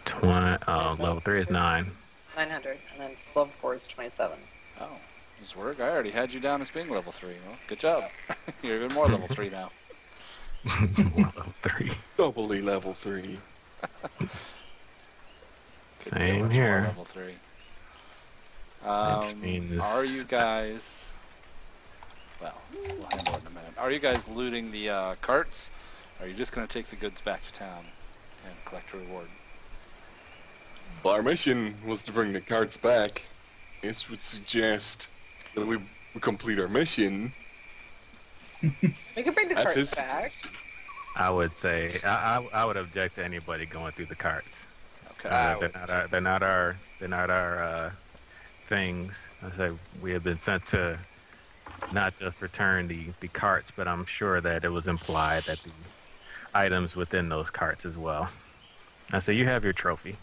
20. Level 3 is 9. 900, and then level 4 is 27. Oh, Zwerg, I already had you down as being level 3. Well, good job. You're even more level 3 now. More level 3. Doubly level 3. Same here. Level 3. means- Are you guys? Well, we'll handle it in a minute. Are you guys looting the carts? Or are you just going to take the goods back to town and collect a reward? Well, our mission was to bring the carts back. This would suggest that we complete our mission. We can bring the That's his carts back. suggestion. I would say I would object to anybody going through the carts. Okay. They're not our things. I say we have been sent to not just return the carts, but I'm sure that it was implied that the items within those carts as well. I say you have your trophy.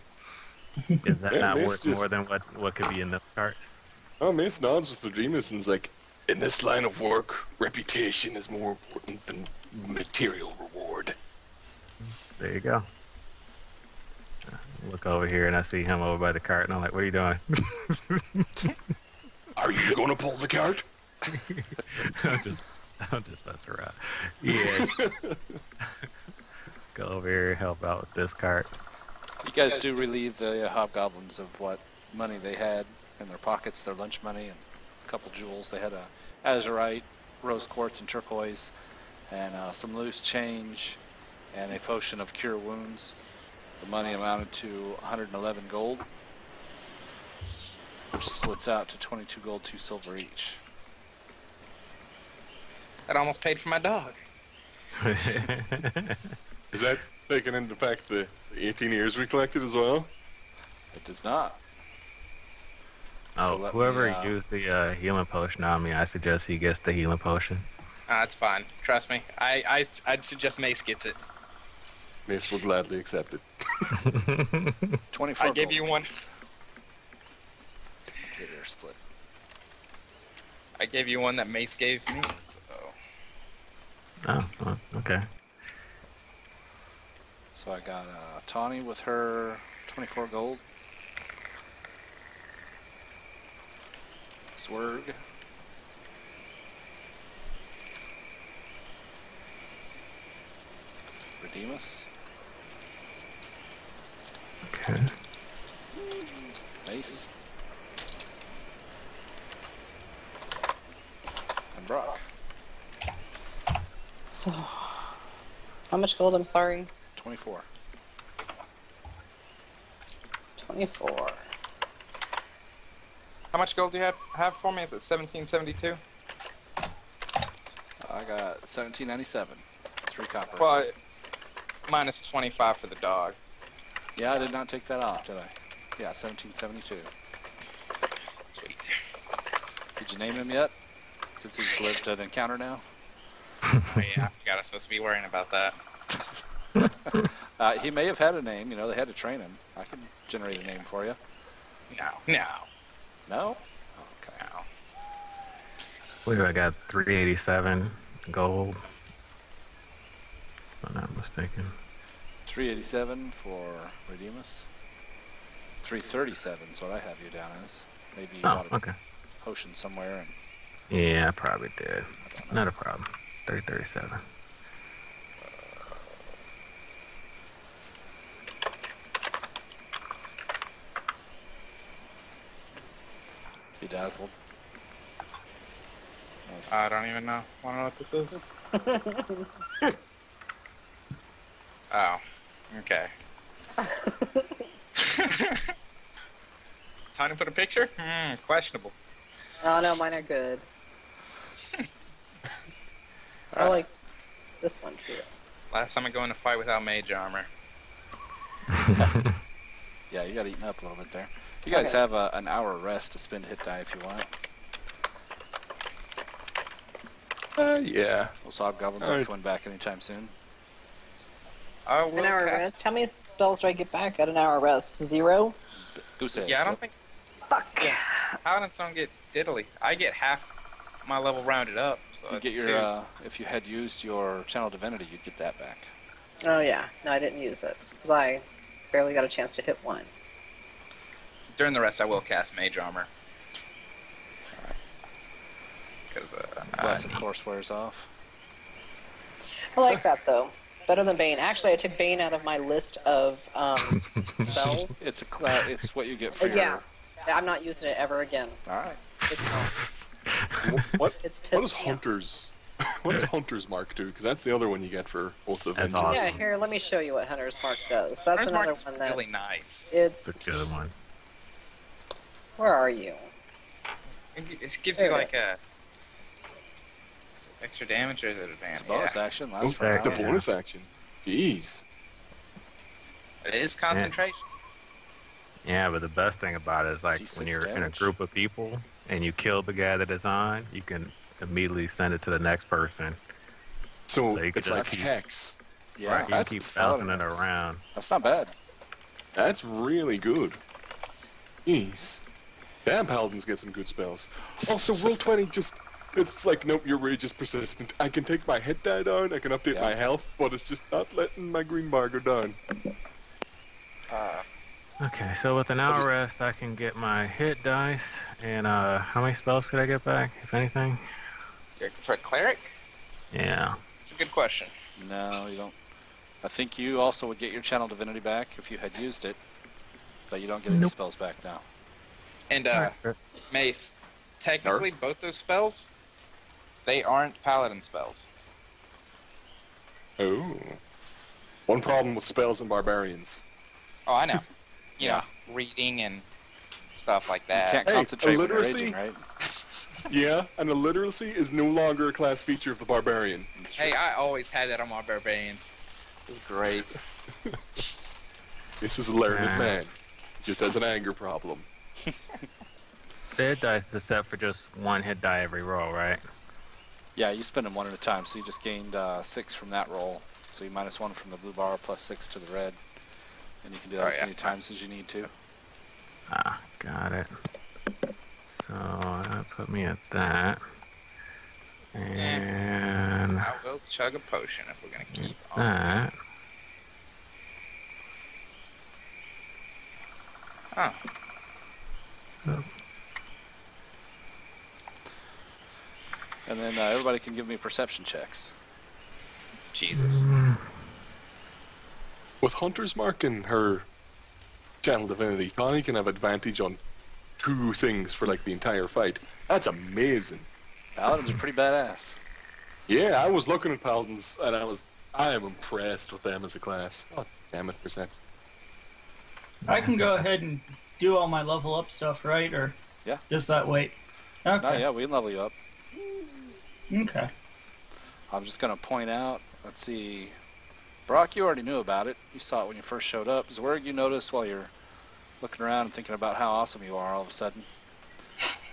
Is that Yeah, not it's worth just- more than what could be in those carts? Oh, Mace nods with Redeemus and's like, in this line of work, reputation is more important than material reward. There you go. Look over here and I see him over by the cart and I'm like, what are you doing? Are you gonna pull the cart? I'm just messing around. Yeah. Go over here, help out with this cart. You guys do relieve the hobgoblins of what money they had in their pockets, their lunch money, and a couple jewels. They had a azurite, rose quartz, and turquoise, and some loose change, and a potion of cure wounds. The money amounted to 111 gold, which splits out to 22 gold, 2 silver each. That almost paid for my dog. Is that taking into fact the 18 years we collected as well? It does not. Oh, let whoever me, used the healing potion on me, I suggest he gets the healing potion. It's fine. Trust me. I'd suggest Mace gets it. Mace will gladly accept it. 24 I gave gold you one. apiece. Get your split. I gave you one that Mace gave me. So. Oh, well, okay. So I got Tawny with her 24 gold. Zwerg. Redeemus. Okay. Mace. And Brock. So, how much gold? I'm sorry. 24. 24. How much gold do you have for me? Is it 1772? I got 1797. 3 copper. Well, minus 25 for the dog. Yeah, I did not take that off, did I? Yeah, 1772. Sweet. Did you name him yet? Since he's lived an encounter now? Oh, yeah, I forgot I was supposed to be worrying about that. He may have had a name. You know, they had to train him. I can generate a name for you. No. No? Okay. No. What do I got? 387 gold. If I'm not mistaken. 387 for Redeemus. 337 is what I have you down as. Maybe you Oh, bought a okay. potion somewhere. Yeah, I probably did. And I don't know. Not a problem. 337. Bedazzled. Nice. I don't even know. Want to know what this is? Oh. Okay. Time to put a picture? Questionable. Oh no, mine are good. I Alright. like this one too. Last time I go in a fight without mage armor. Yeah, you got eaten up a little bit there. You guys Okay. have an hour rest to spend hit die if you want. Yeah. Those hobgoblins aren't coming back anytime soon. I will An hour cast- rest? How many spells do I get back at an hour rest? 0? Goose egg. Yeah, I don't yep. think Fuck. paladins don't get diddly. I get half my level rounded up. So You it's get your, 2. if you had used your channel divinity, you'd get that back. Oh yeah, no, I didn't use it because I barely got a chance to hit one. During the rest, I will cast mage armor. Because Bless, of course, wears off. I like that though. Better than Bane. Actually, I took Bane out of my list of spells. It's it's what you get for Yeah, your... I'm not using it ever again. Alright. It's gone. What? It's What pissed does me off. Hunter's? What does Hunter's Mark do? Because that's the other one you get for both of That's Vengeance. awesome. Yeah, here, let me show you what Hunter's Mark does. That's Hunter's another Mark is one that's really nice. It's. It's a good one. Where are you? It gives There you it like is. a extra damage or is it It's advantage? a bonus Yeah. action, lasts Oh, for an the hour. Yeah. bonus action. Jeez. It is concentration. Yeah, but the best thing about it is like D6 when you're in a damage. group of people and you kill the guy that is on, you can immediately send it to the next person. So So you could it's just like keep- Hex. Yeah, Right, you can that's keep paladin bouncing it is. around. That's not bad. That's really good. Jeez. Damn, Paladins get some good spells. Also, Roll 20 just... It's like, nope, you're rage is persistent. I can take my hit die down, I can update Yeah. my health, but it's just not letting my green bar go down. Okay, so with an hour just- rest, I can get my hit dice. And how many spells could I get back, if anything? For a cleric? Yeah. It's a good question. No, you don't. I think you also would get your channel divinity back if you had used it, but you don't get any Nope. spells back now. And Alright. Mace, technically both those spells, they aren't paladin spells. Oh. One problem with spells and barbarians. Oh, I know. You Yeah. know, reading and stuff like You that. can't Hey, concentrate when you're illiteracy? raging, right? Yeah, and illiteracy is no longer a class feature of the barbarian. That's true. Hey, I always had that on my barbarians. It was great. This is a learned Nah. man. Just has an anger problem. The hit dice is set for just one hit die every roll, right? Yeah, you spend them one at a time, so you just gained 6 from that roll. So you minus 1 from the blue bar, plus 6 to the red. And you can do that Oh, as yeah. many times as you need to. Ah, got it. So that put me at that. And I will chug a potion if we're gonna keep on. that. Oh, And then everybody can give me perception checks. Jesus. With Hunter's Mark and her channel divinity, Connie can have advantage on 2 things for like the entire fight. That's amazing. Paladins are pretty badass. Yeah, I was looking at Paladins and I am impressed with them as a class. Oh, damn it, percent. I can go ahead and do all my level up stuff, right? Or Yeah. just that wait? Okay. No, yeah, we can level you up. Okay. I'm just going to point out, let's see. Brock, you already knew about it. You saw it when you first showed up. Zwerg, you noticed while you're looking around and thinking about how awesome you are all of a sudden.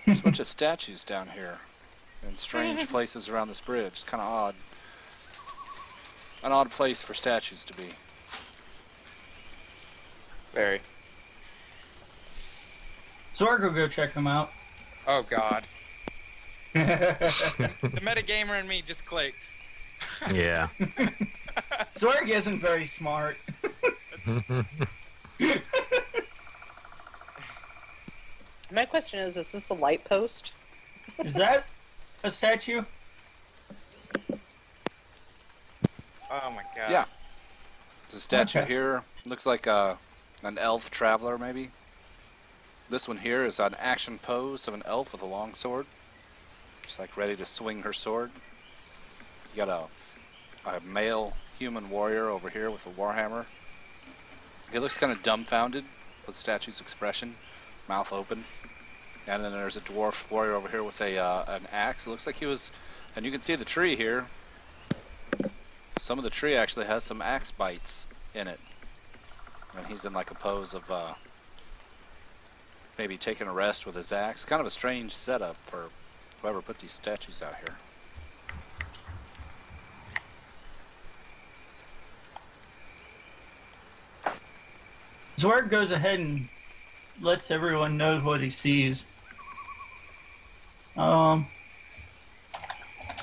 There's a bunch of statues down here in strange places around this bridge. It's kind of odd. An odd place for statues to be. Very. Zorg will go check them out. Oh God. The metagamer in me just clicked. Yeah. Zorg isn't very smart. My question is this a light post? Is that a statue? Oh my God. Yeah. There's a statue Okay. here. Looks like an elf traveler, maybe. This one here is an action pose of an elf with a long sword. She's like ready to swing her sword. You got a male human warrior over here with a warhammer. He looks kind of dumbfounded with the statue's expression, mouth open. And then there's a dwarf warrior over here with an axe. It looks like he was, and you can see the tree here. Some of the tree actually has some axe bites in it. And he's in like a pose of maybe taking a rest with his axe. Kind of a strange setup for whoever put these statues out here. Zwerg goes ahead and lets everyone know what he sees. And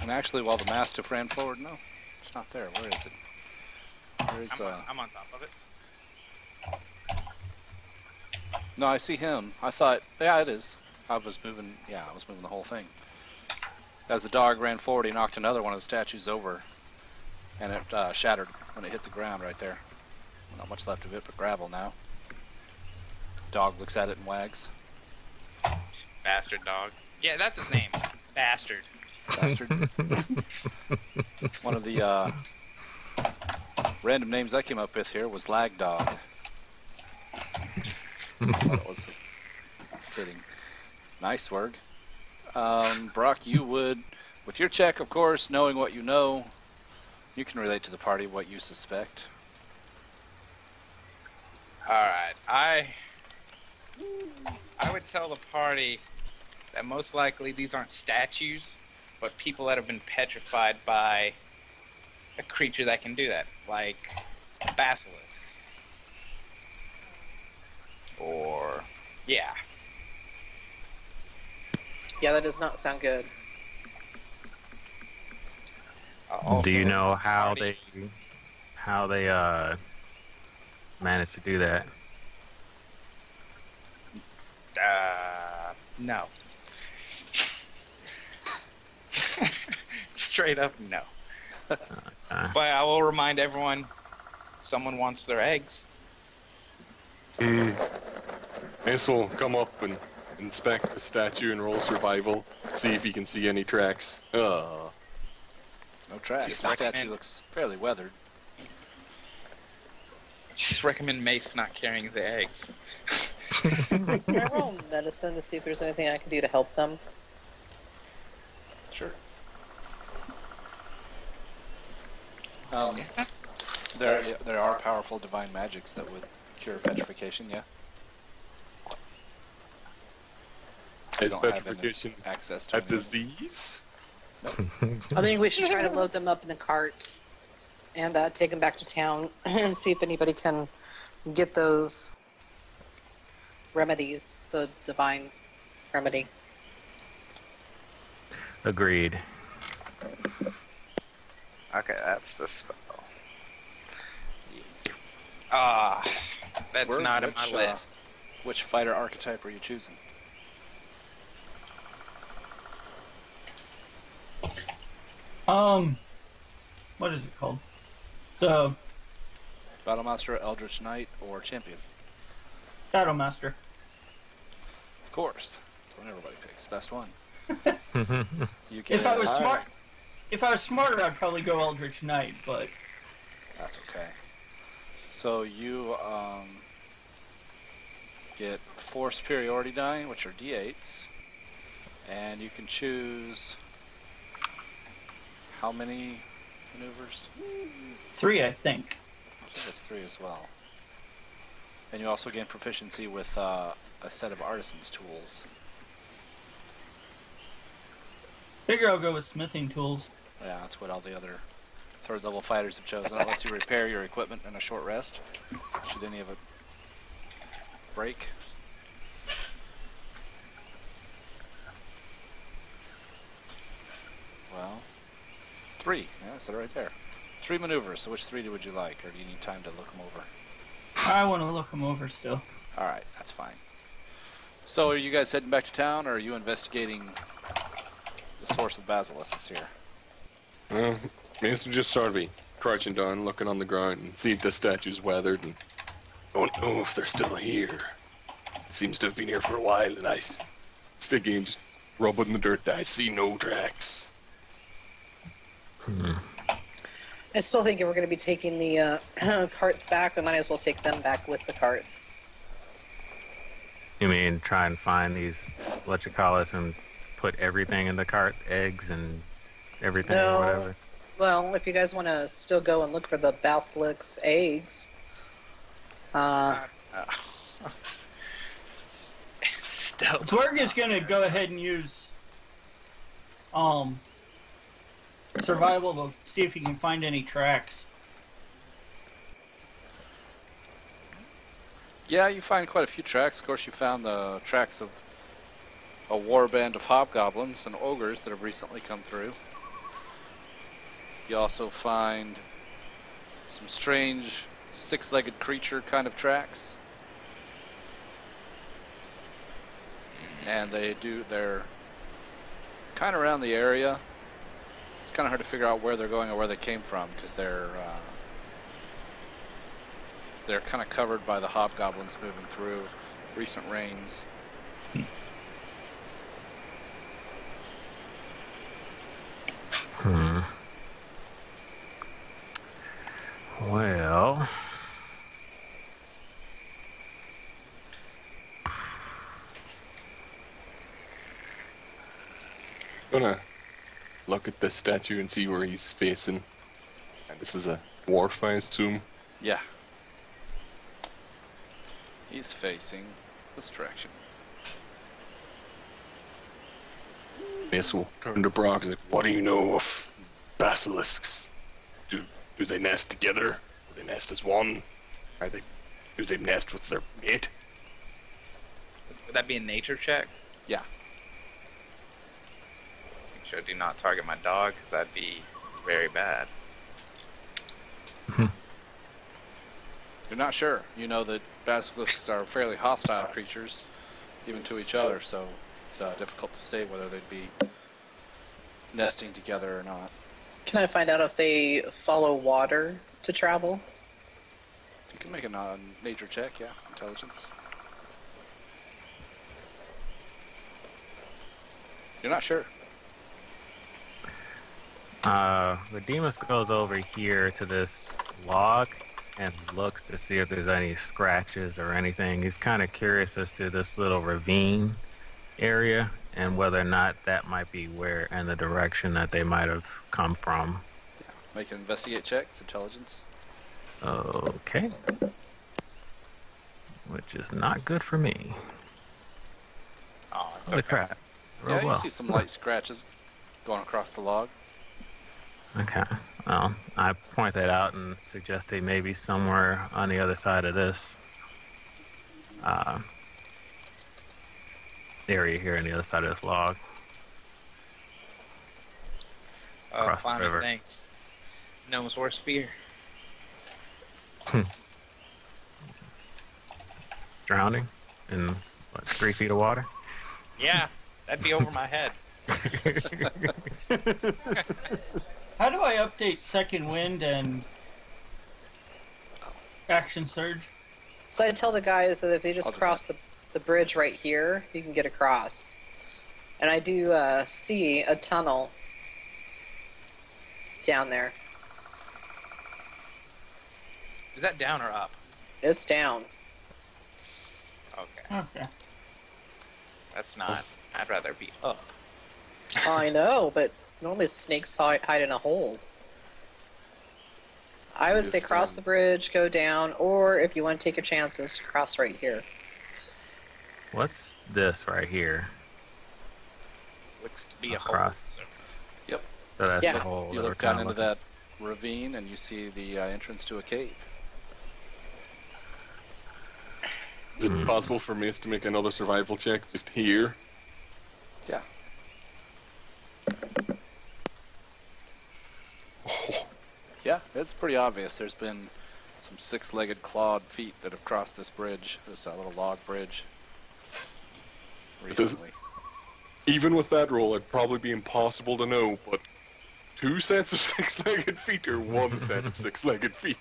actually, while the Mastiff ran forward, no, it's not there. Where is it? Where is, I'm on top of it. No, I see him. I thought, yeah, it is. I was moving the whole thing. As the dog ran forward, he knocked another one of the statues over, and it shattered when it hit the ground right there. Not much left of it, but gravel now. Dog looks at it and wags. Bastard dog. Yeah, that's his name. Bastard. Bastard. One of the random names I came up with here was Lag Dog. Thought it was fitting. Nice work. Brock, you would, with your check, of course, knowing what you know, you can relate to the party what you suspect. Alright, I would tell the party that most likely these aren't statues, but people that have been petrified by a creature that can do that, like a basilisk. Or, yeah. Yeah, that does not sound good. Do you know the how party- they managed to do that? No. Straight up, no. But I will remind everyone, someone wants their eggs. Ace will come up and inspect the statue and roll survival, see if he can see any tracks. No tracks. Just The statue recommend- looks fairly weathered. Just recommend Mace not carrying the eggs. Can I roll medicine to see if there's anything I can do to help them? Sure. There are powerful divine magics that would cure petrification, yeah. Is don't have any petrification access to a any. disease? I think we should try to load them up in the cart and take them back to town and see if anybody can get those remedies, the divine remedy. Agreed. Okay, that's the spell. That's Swerve, not in my which, list. Which fighter archetype are you choosing? What is it called? The Battlemaster, Eldritch Knight, or Champion? Battlemaster. Of course. That's what everybody picks. Best one. You get If I was Alright. smart, if I was smarter, I'd probably go Eldritch Knight, but That's okay. So you get 4 superiority die, which are d8s, and you can choose how many maneuvers? 3, I think. I think it's 3 as well. And you also gain proficiency with a set of artisan's tools. Figure I'll go with smithing tools. Yeah, that's what all the other 3rd level fighters have chosen. It lets you repair your equipment in a short rest, should any of it break. Well, 3. Yeah, so right there. 3 maneuvers. So which 3 would you like, or do you need time to look them over? I want to look them over still. All right, that's fine. So are you guys heading back to town, or are you investigating the source of basilisks here? Mace will just sort of be crouching down, looking on the ground, and see if the statue's weathered, and don't know if they're still here. Seems to have been here for a while, and I sticky and just rubbing the dirt. I see no tracks. I still think if we're going to be taking the carts back, we might as well take them back with the carts. You mean try and find these what you call it and put everything in the cart, eggs and everything, No. whatever. Well, if you guys want to still go and look for the basilic's eggs, Still. Zwerg is gonna go ahead and use survival to see if he can find any tracks. Yeah, you find quite a few tracks. Of course, you found the tracks of a warband of hobgoblins and ogres that have recently come through. You also find some strange six-legged creature kind of tracks. And they're kind of around the area. It's kind of hard to figure out where they're going or where they came from because they're kind of covered by the hobgoblins moving through recent rains. Well, Gonna look at this statue and see where he's facing. And this is a dwarf, I assume. Yeah. He's facing this direction. Yes, we'll turn to Brock. He's like, what do you know of basilisks? Do they nest together? Do they nest as one? Do they nest with their mate? Would that be a nature check? Yeah. Make sure I do not target my dog, because that'd be very bad. You're not sure. You know that basilisks are fairly hostile creatures, even to each other, so it's difficult to say whether they'd be nesting together or not. can I find out if they follow water to travel? You can make a nature check, yeah, intelligence. You're not sure. The Demus goes over here to this log and looks to see if there's any scratches or anything. He's kind of curious as to this little ravine area and whether or not that might be where and the direction that they might have come from. Yeah. Make an investigate check. It's intelligence. Okay. Which is not good for me. Oh, it's Holy okay. crap. Real Yeah, you well. see some light scratches going across the log. Okay. Well, I point that out and suggest they may be somewhere on the other side of this area here on the other side of this log. Across the Climate, river. thanks. Gnome's worst fear. Drowning in, what, 3 feet of water? Yeah, that'd be over my head. How do I update Second Wind and Action Surge? So I tell the guys that if they I'll just do cross the bridge right here, you can get across. And I do see a tunnel down there. Is that down or up? It's down. Okay, Okay. that's not. I'd rather be up. I know, but normally snakes hide in a hole. I would say Just, cross the bridge, go down, or if you want to take your chances, cross right here. What's this right here? Looks to be a Across. hole. Yep. So that's Yeah. the hole. You that we're look down kinda into looking- that ravine and you see the entrance to a cave. Is it possible for Mace to make another survival check just here? Yeah. Yeah, it's pretty obvious. There's been some six-legged clawed feet that have crossed this bridge, this little log bridge, This is- recently. Even with that roll, it'd probably be impossible to know, but 2 sets of six-legged feet or 1 set of six-legged feet?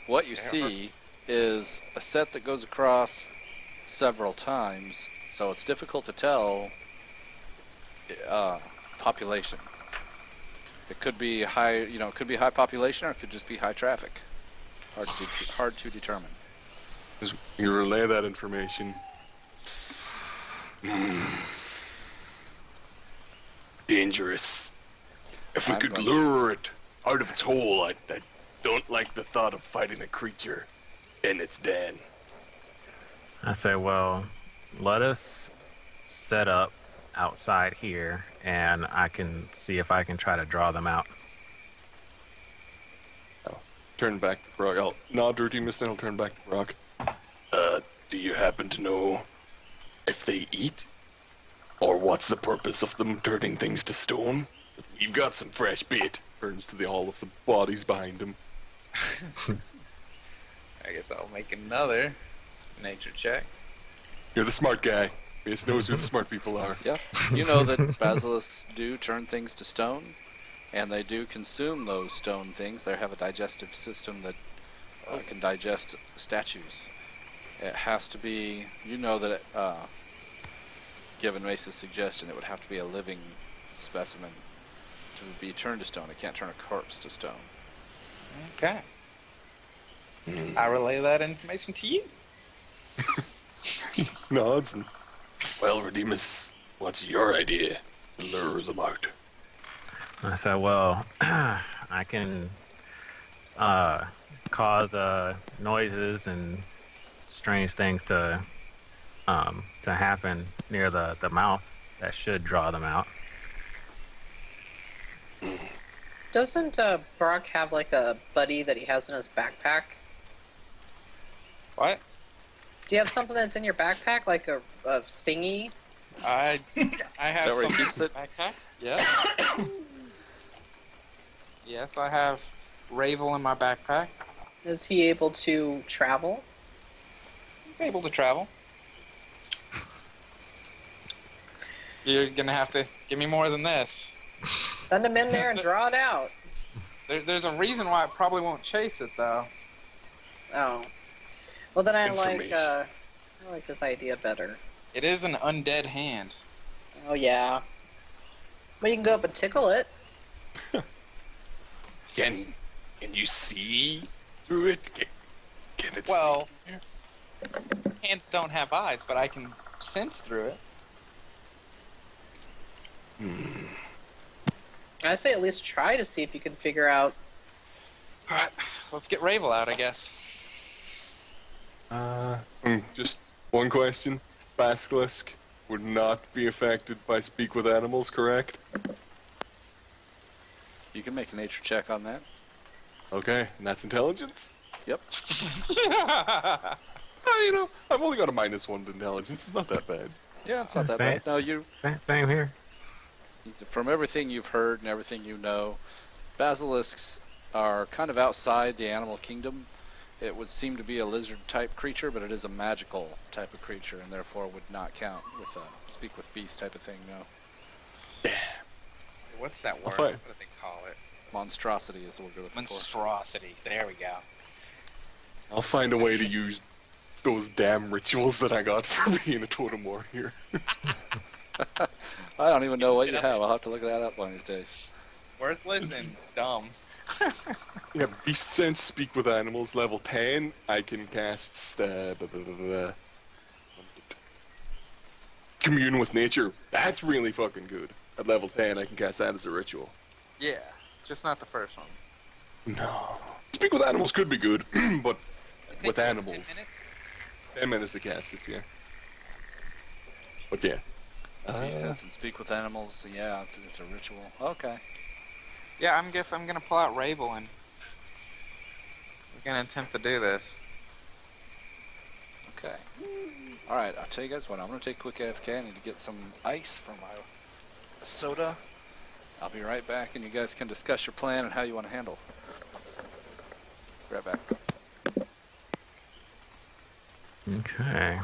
What you see is a set that goes across several times, so it's difficult to tell population. It could be high, it could be high population, or it could just be high traffic. Hard to determine. As you relay that information. Dangerous. If we could lure it out of its hole, I don't like the thought of fighting a creature in its den. I say, well, let us set up outside here, and I can see if I can try to draw them out. I'll turn back to Brock. I'll nod to Redeemus, and I'll turn back to Brock. Do you happen to know if they eat? Or what's the purpose of them turning things to stone? You've got some fresh bait. Turns to all of the bodies behind him. I guess I'll make another nature check. You're the smart guy. Base knows who the smart people are. Yeah. You know that basilisks do turn things to stone, and they do consume those stone things. They have a digestive system that can digest statues. It has to be, that given Mace's suggestion, it would have to be a living specimen to be turned to stone. It can't turn a corpse to stone. Okay. I relay that information to you. Nods and... Well, Redeemus, what's your idea to lure them out? I said, well, I can cause noises and strange things to happen near the mouth that should draw them out. Doesn't Brock have like a buddy that he has in his backpack? What? Do you have something that's in your backpack, like a thingy? I have Is that where he something keeps in it? my backpack. Yeah. Yes, I have Ravel in my backpack. Is he able to travel? He's able to travel. You're gonna have to give me more than this. Send him in there and draw it out. There's a reason why it probably won't chase it, though. Oh. Well, then I Information. like this idea better. It is an undead hand. Oh, yeah. Well, you can go up and tickle it. Can you see through it? Can it Well, speak? hands don't have eyes, but I can sense through it. I say at least try to see if you can figure out. Alright, let's get Ravel out, I guess. Just one question. Basilisk would not be affected by speak with animals, correct? You can make a nature check on that. Okay, and that's intelligence? Yep. I've only got a -1 to intelligence. It's not that bad. Yeah, it's not that bad. No, Same here. from everything you've heard and everything you know, basilisks are kind of outside the animal kingdom. It would seem to be a lizard-type creature, but it is a magical type of creature, and therefore would not count with a speak with beast type of thing. No. What's that word? fight. What do they call it? Monstrosity is what we're looking for. Monstrosity. There we go. I'll find a way to use those damn rituals that I got for being a totem warrior. I don't even know what you have. I'll have to look that up one of these days. Worthless and dumb. Yeah, beast sense, speak with animals, level 10. I can cast commune with nature. That's really fucking good. At level 10, I can cast that as a ritual. Yeah, just not the first one. No. Speak with animals could be good, but It with takes 10 animals. minutes. 10 minutes to cast it, yeah. But yeah. Beast sense and speak with animals. Yeah, it's a ritual. Okay. Yeah, I'm gonna pull out Ravel and we're gonna attempt to do this. Okay. Alright, I'll tell you guys what. I'm going to take a quick AFK. I need to get some ice for my soda. I'll be right back, and you guys can discuss your plan and how you want to handle. Be right back. Okay.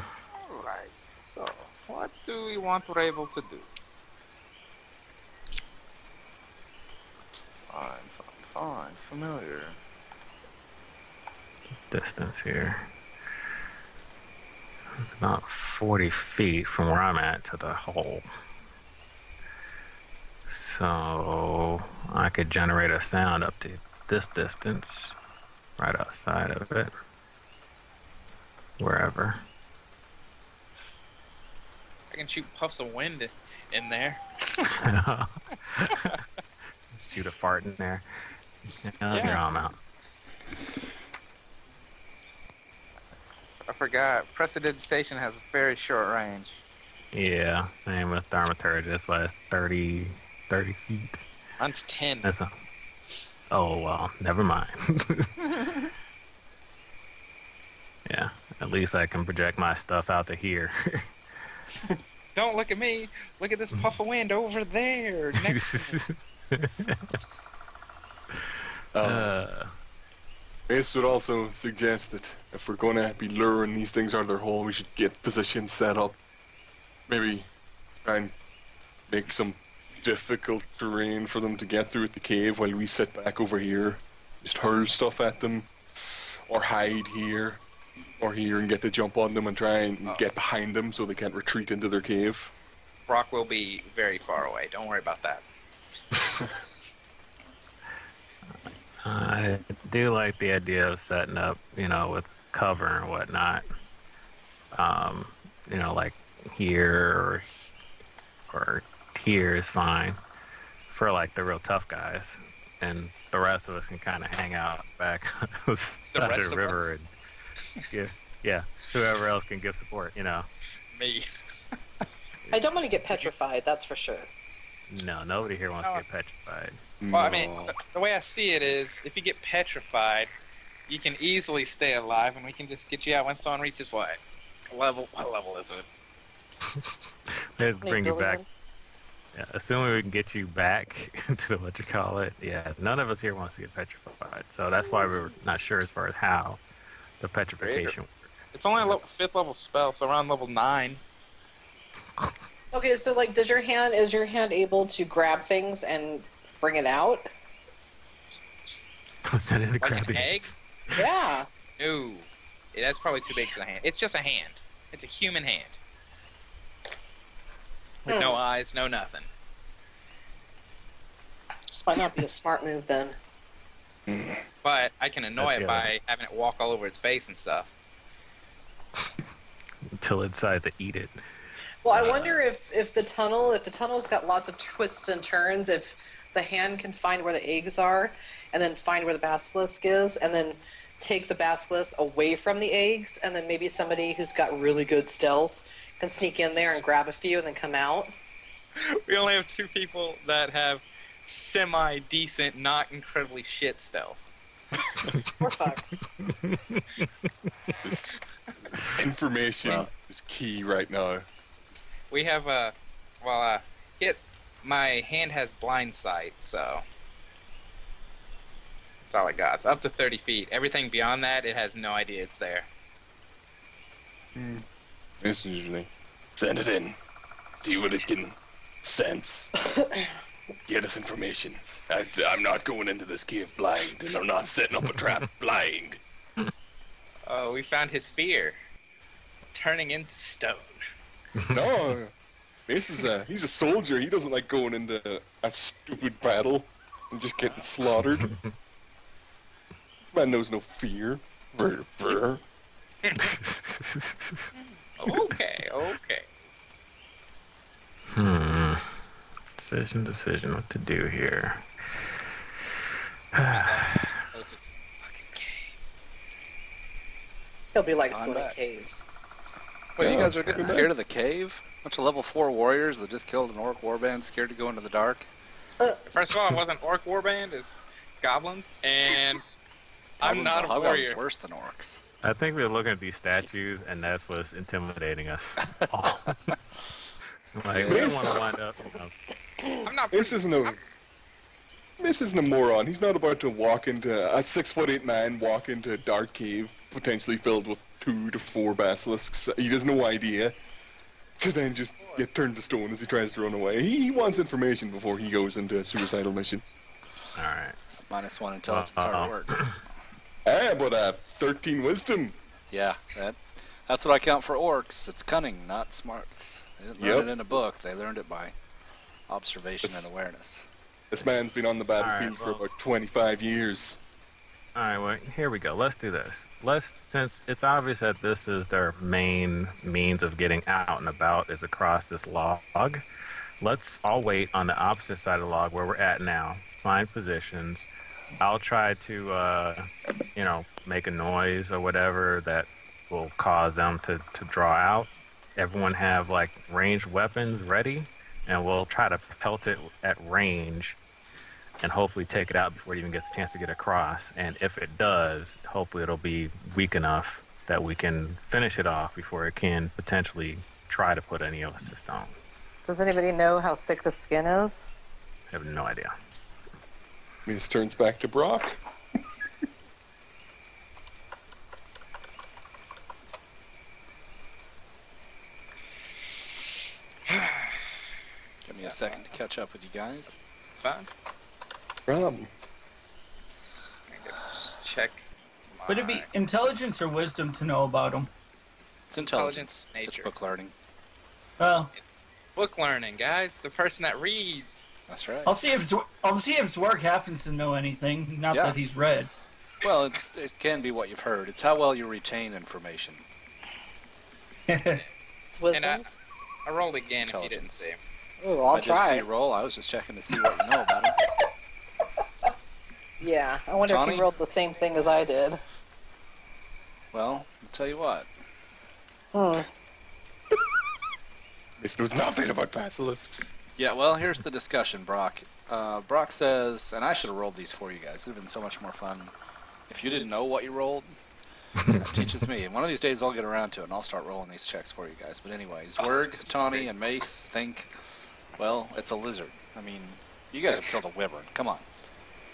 Alright, so what do we want Ravel to do? Fine. Familiar. Distance here. It's about 40 feet from where I'm at to the hole. So I could generate a sound up to this distance, right outside of it, wherever. I can shoot puffs of wind in there. Shoot a fart in there. Yeah. Here, I'm out. I forgot. Prestidigitation has very short range. Yeah, same with Thaumaturgy. That's why it's 30 feet. Mine's 10. That's not. Oh, well, never mind. Yeah, at least I can project my stuff out to here. Don't look at me. Look at this puff of wind over there. Next to me. Ace would also suggest that if we're going to be luring these things out of their hole, we should get positions set up. Maybe try and make some difficult terrain for them to get through at the cave while we sit back over here. Just hurl stuff at them, or hide here, or here and get to jump on them and try and get behind them so they can't retreat into their cave. Brock will be very far away. Don't worry about that. I do like the idea of setting up, with cover and whatnot. Like here or here is fine for like the real tough guys, and the rest of us can kind of hang out back on the river and yeah, whoever else can give support. Me. I don't want to get petrified, that's for sure. No, nobody here wants to get petrified. Well, I mean, the way I see it is, if you get petrified, you can easily stay alive, and we can just get you out when someone reaches what level is it? Let's bring you back. Yeah, assuming we can get you back to what you call it. Yeah, none of us here wants to get petrified, so that's why we're not sure as far as how the petrification works. It's only a 5th level spell, so around level 9. Okay, so like, is your hand able to grab things and bring it out? Send it to Like grab an the egg? eggs. Yeah. No, that's probably too big for the hand. It's just a hand. It's a human hand. With no eyes, no nothing. This might not be a smart move then. But I can annoy That's it by having it walk all over its face and stuff. Until it decides to eat it. Well, I wonder if the tunnel's got lots of twists and turns, if the hand can find where the eggs are, and then find where the basilisk is, and then take the basilisk away from the eggs, and then maybe somebody who's got really good stealth can sneak in there and grab a few and then come out. We only have 2 people that have semi-decent, not incredibly shit stealth. We're fucked. Information is key right now. We have my hand has blind sight, so that's all I got. It's up to 30 feet. Everything beyond that, it has no idea it's there. This usually send it in, see what it can sense. Get us information. I'm not going into this cave blind, and I'm not setting up a trap blind. Oh, we found his fear. Turning into stone. No, he's a soldier. He doesn't like going into a stupid battle and just getting slaughtered. Man knows no fear. Brr. Okay. Decision what to do here. He'll be like I'm going to back. caves. Wait, you guys are okay. getting scared of the cave? Bunch of level 4 warriors that just killed an orc warband, scared to go into the dark? First of all, it wasn't orc warband, it's goblins, and I'm not a Hobgoblins warrior. worse than orcs. I think we're looking at these statues, and that's what's intimidating us all. Like, we don't want to wind up, I'm not. This isn't a moron. He's not about to walk into a 6'8" man walk into a dark cave potentially filled with 2 to 4 basilisks. He has no idea. To then just get turned to stone as he tries to run away. He wants information before he goes into a suicidal mission. Alright. -1 intelligence hard work. But 13 wisdom. Yeah, that's what I count for orcs. It's cunning, not smarts. They didn't learn it in a book. They learned it by observation and awareness. This man's been on the battlefield for about 25 years. All right, well, here we go. Let's do this. Since it's obvious that this is their main means of getting out and about is across this log, let's all wait on the opposite side of the log where we're at now. Find positions. I'll try to, make a noise or whatever that will cause them to draw out. Everyone have, like, ranged weapons ready, and we'll try to pelt it at range and hopefully take it out before it even gets a chance to get across. And if it does, hopefully it'll be weak enough that we can finish it off before it can potentially try to put any of us to stone. Does anybody know how thick the skin is? I have no idea. He just turns back to Brock. Give me a second to catch up with you guys. It's fine. Problem. Check. Would it be intelligence or wisdom to know about them? It's intelligence. Nature. It's book learning. Well, Book learning, guys. The person that reads. That's right. I'll see if Zwerg happens to know anything. Not that he's read. Well, it can be what you've heard. It's how well you retain information. It's wisdom. And I rolled again if you didn't see. Oh, I'll I try. didn't see you roll. I was just checking to see what you know about him. Yeah, I wonder if Johnny? he rolled the same thing as I did. Well, I'll tell you what. He knows nothing about basilisks. Yeah, well, here's the discussion, Brock. Brock says, and I should have rolled these for you guys. It would have been so much more fun. If you didn't know what you rolled, that teaches me. And one of these days I'll get around to it, and I'll start rolling these checks for you guys. But anyway, Zwerg, Tawny, and Mace think, well, it's a lizard. I mean, you guys have killed a wyvern. Come on.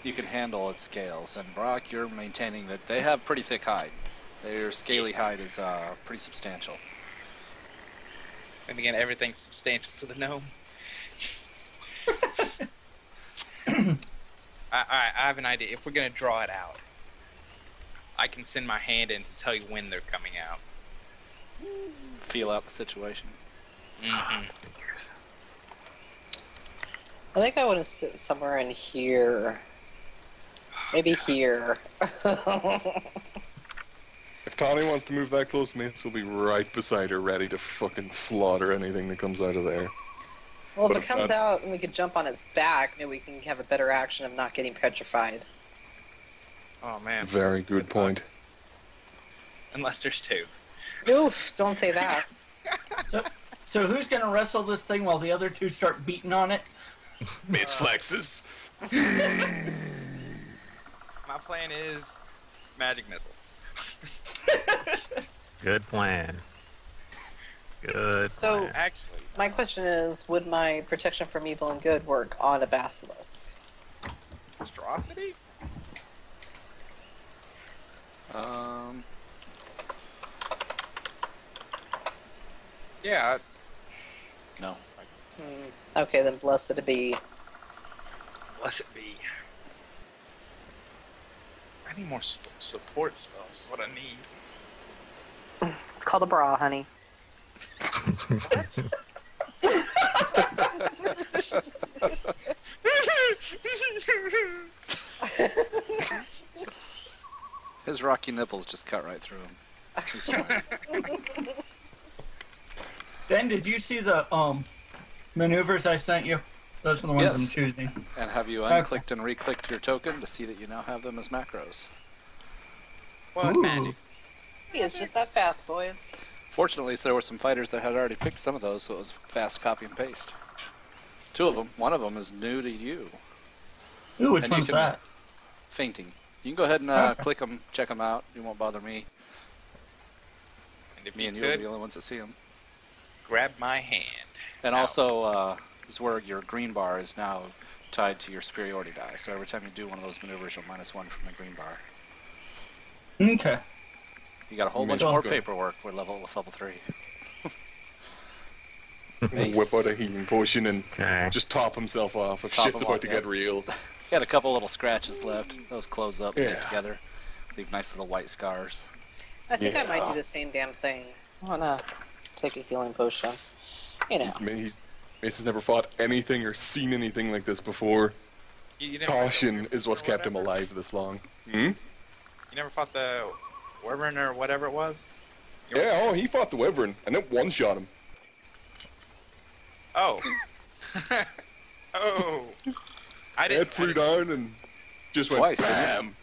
You can handle its scales. And Brock, you're maintaining that they have pretty thick hide. Their scaly hide is pretty substantial. And again, everything's substantial to the gnome. I have an idea. If we're going to draw it out, I can send my hand in to tell you when they're coming out. Feel out the situation. Mm-hmm. I think I want to sit somewhere in here. Maybe here. If Tawny wants to move that close to me, this will be right beside her, ready to fucking slaughter anything that comes out of there. Well, But if it if comes not- out and we could jump on its back, maybe we can have a better action of not getting petrified. Oh, man. Very good point. Unless there's two. Oof, don't say that. So who's gonna wrestle this thing while the other two start beating on it? Miss flexes. My plan is magic missile. Good plan. Good So- plan. Actually, My question is, would my protection from evil and good work on a basilisk? monstrosity? Yeah. No. Okay, then blessed it be. Blessed be. I need more support spells. What I need. It's called a bra, honey. His rocky nipples just cut right through him. He's fine. Ben, did you see the maneuvers I sent you? Those are the ones Yes. I'm choosing. And have you Okay. unclicked and re-clicked your token to see that you now have them as macros? What Ooh. magic? He is just that fast, boys. Fortunately, there were some fighters that had already picked some of those, so it was fast copy and paste. Two of them. One of them is new to you. Ooh, which And you one's can- that? Fainting. You can go ahead and Okay. click them, check them out. You won't bother me. And if Me and you you are could, the only ones that see them. grab my hand. And Ouch. also, Zwerg, your green bar is now tied to your superiority die. So every time you do one of those maneuvers, you'll -1 from the green bar. Okay. You got a whole bunch Makes more good. paperwork with level 3. He'll whip out a healing potion and Okay. just top himself off if Top shit's him about off, to yeah. get real. Got a couple little scratches left. Those close up and Yeah. get together. Leave nice little white scars. I think I might Yeah. do the same damn thing. I wanna take a healing potion. You know. I mean, Mace has never fought anything or seen anything like this before. You didn't fight Caution the is what's or kept him whatever? alive this long. You never fought the Wyvern or whatever it was? Yeah, oh, he fought the Wyvern, and it one-shot him. Oh. Oh. I didn't. Head flew down and just went Twice, didn't it? BAM!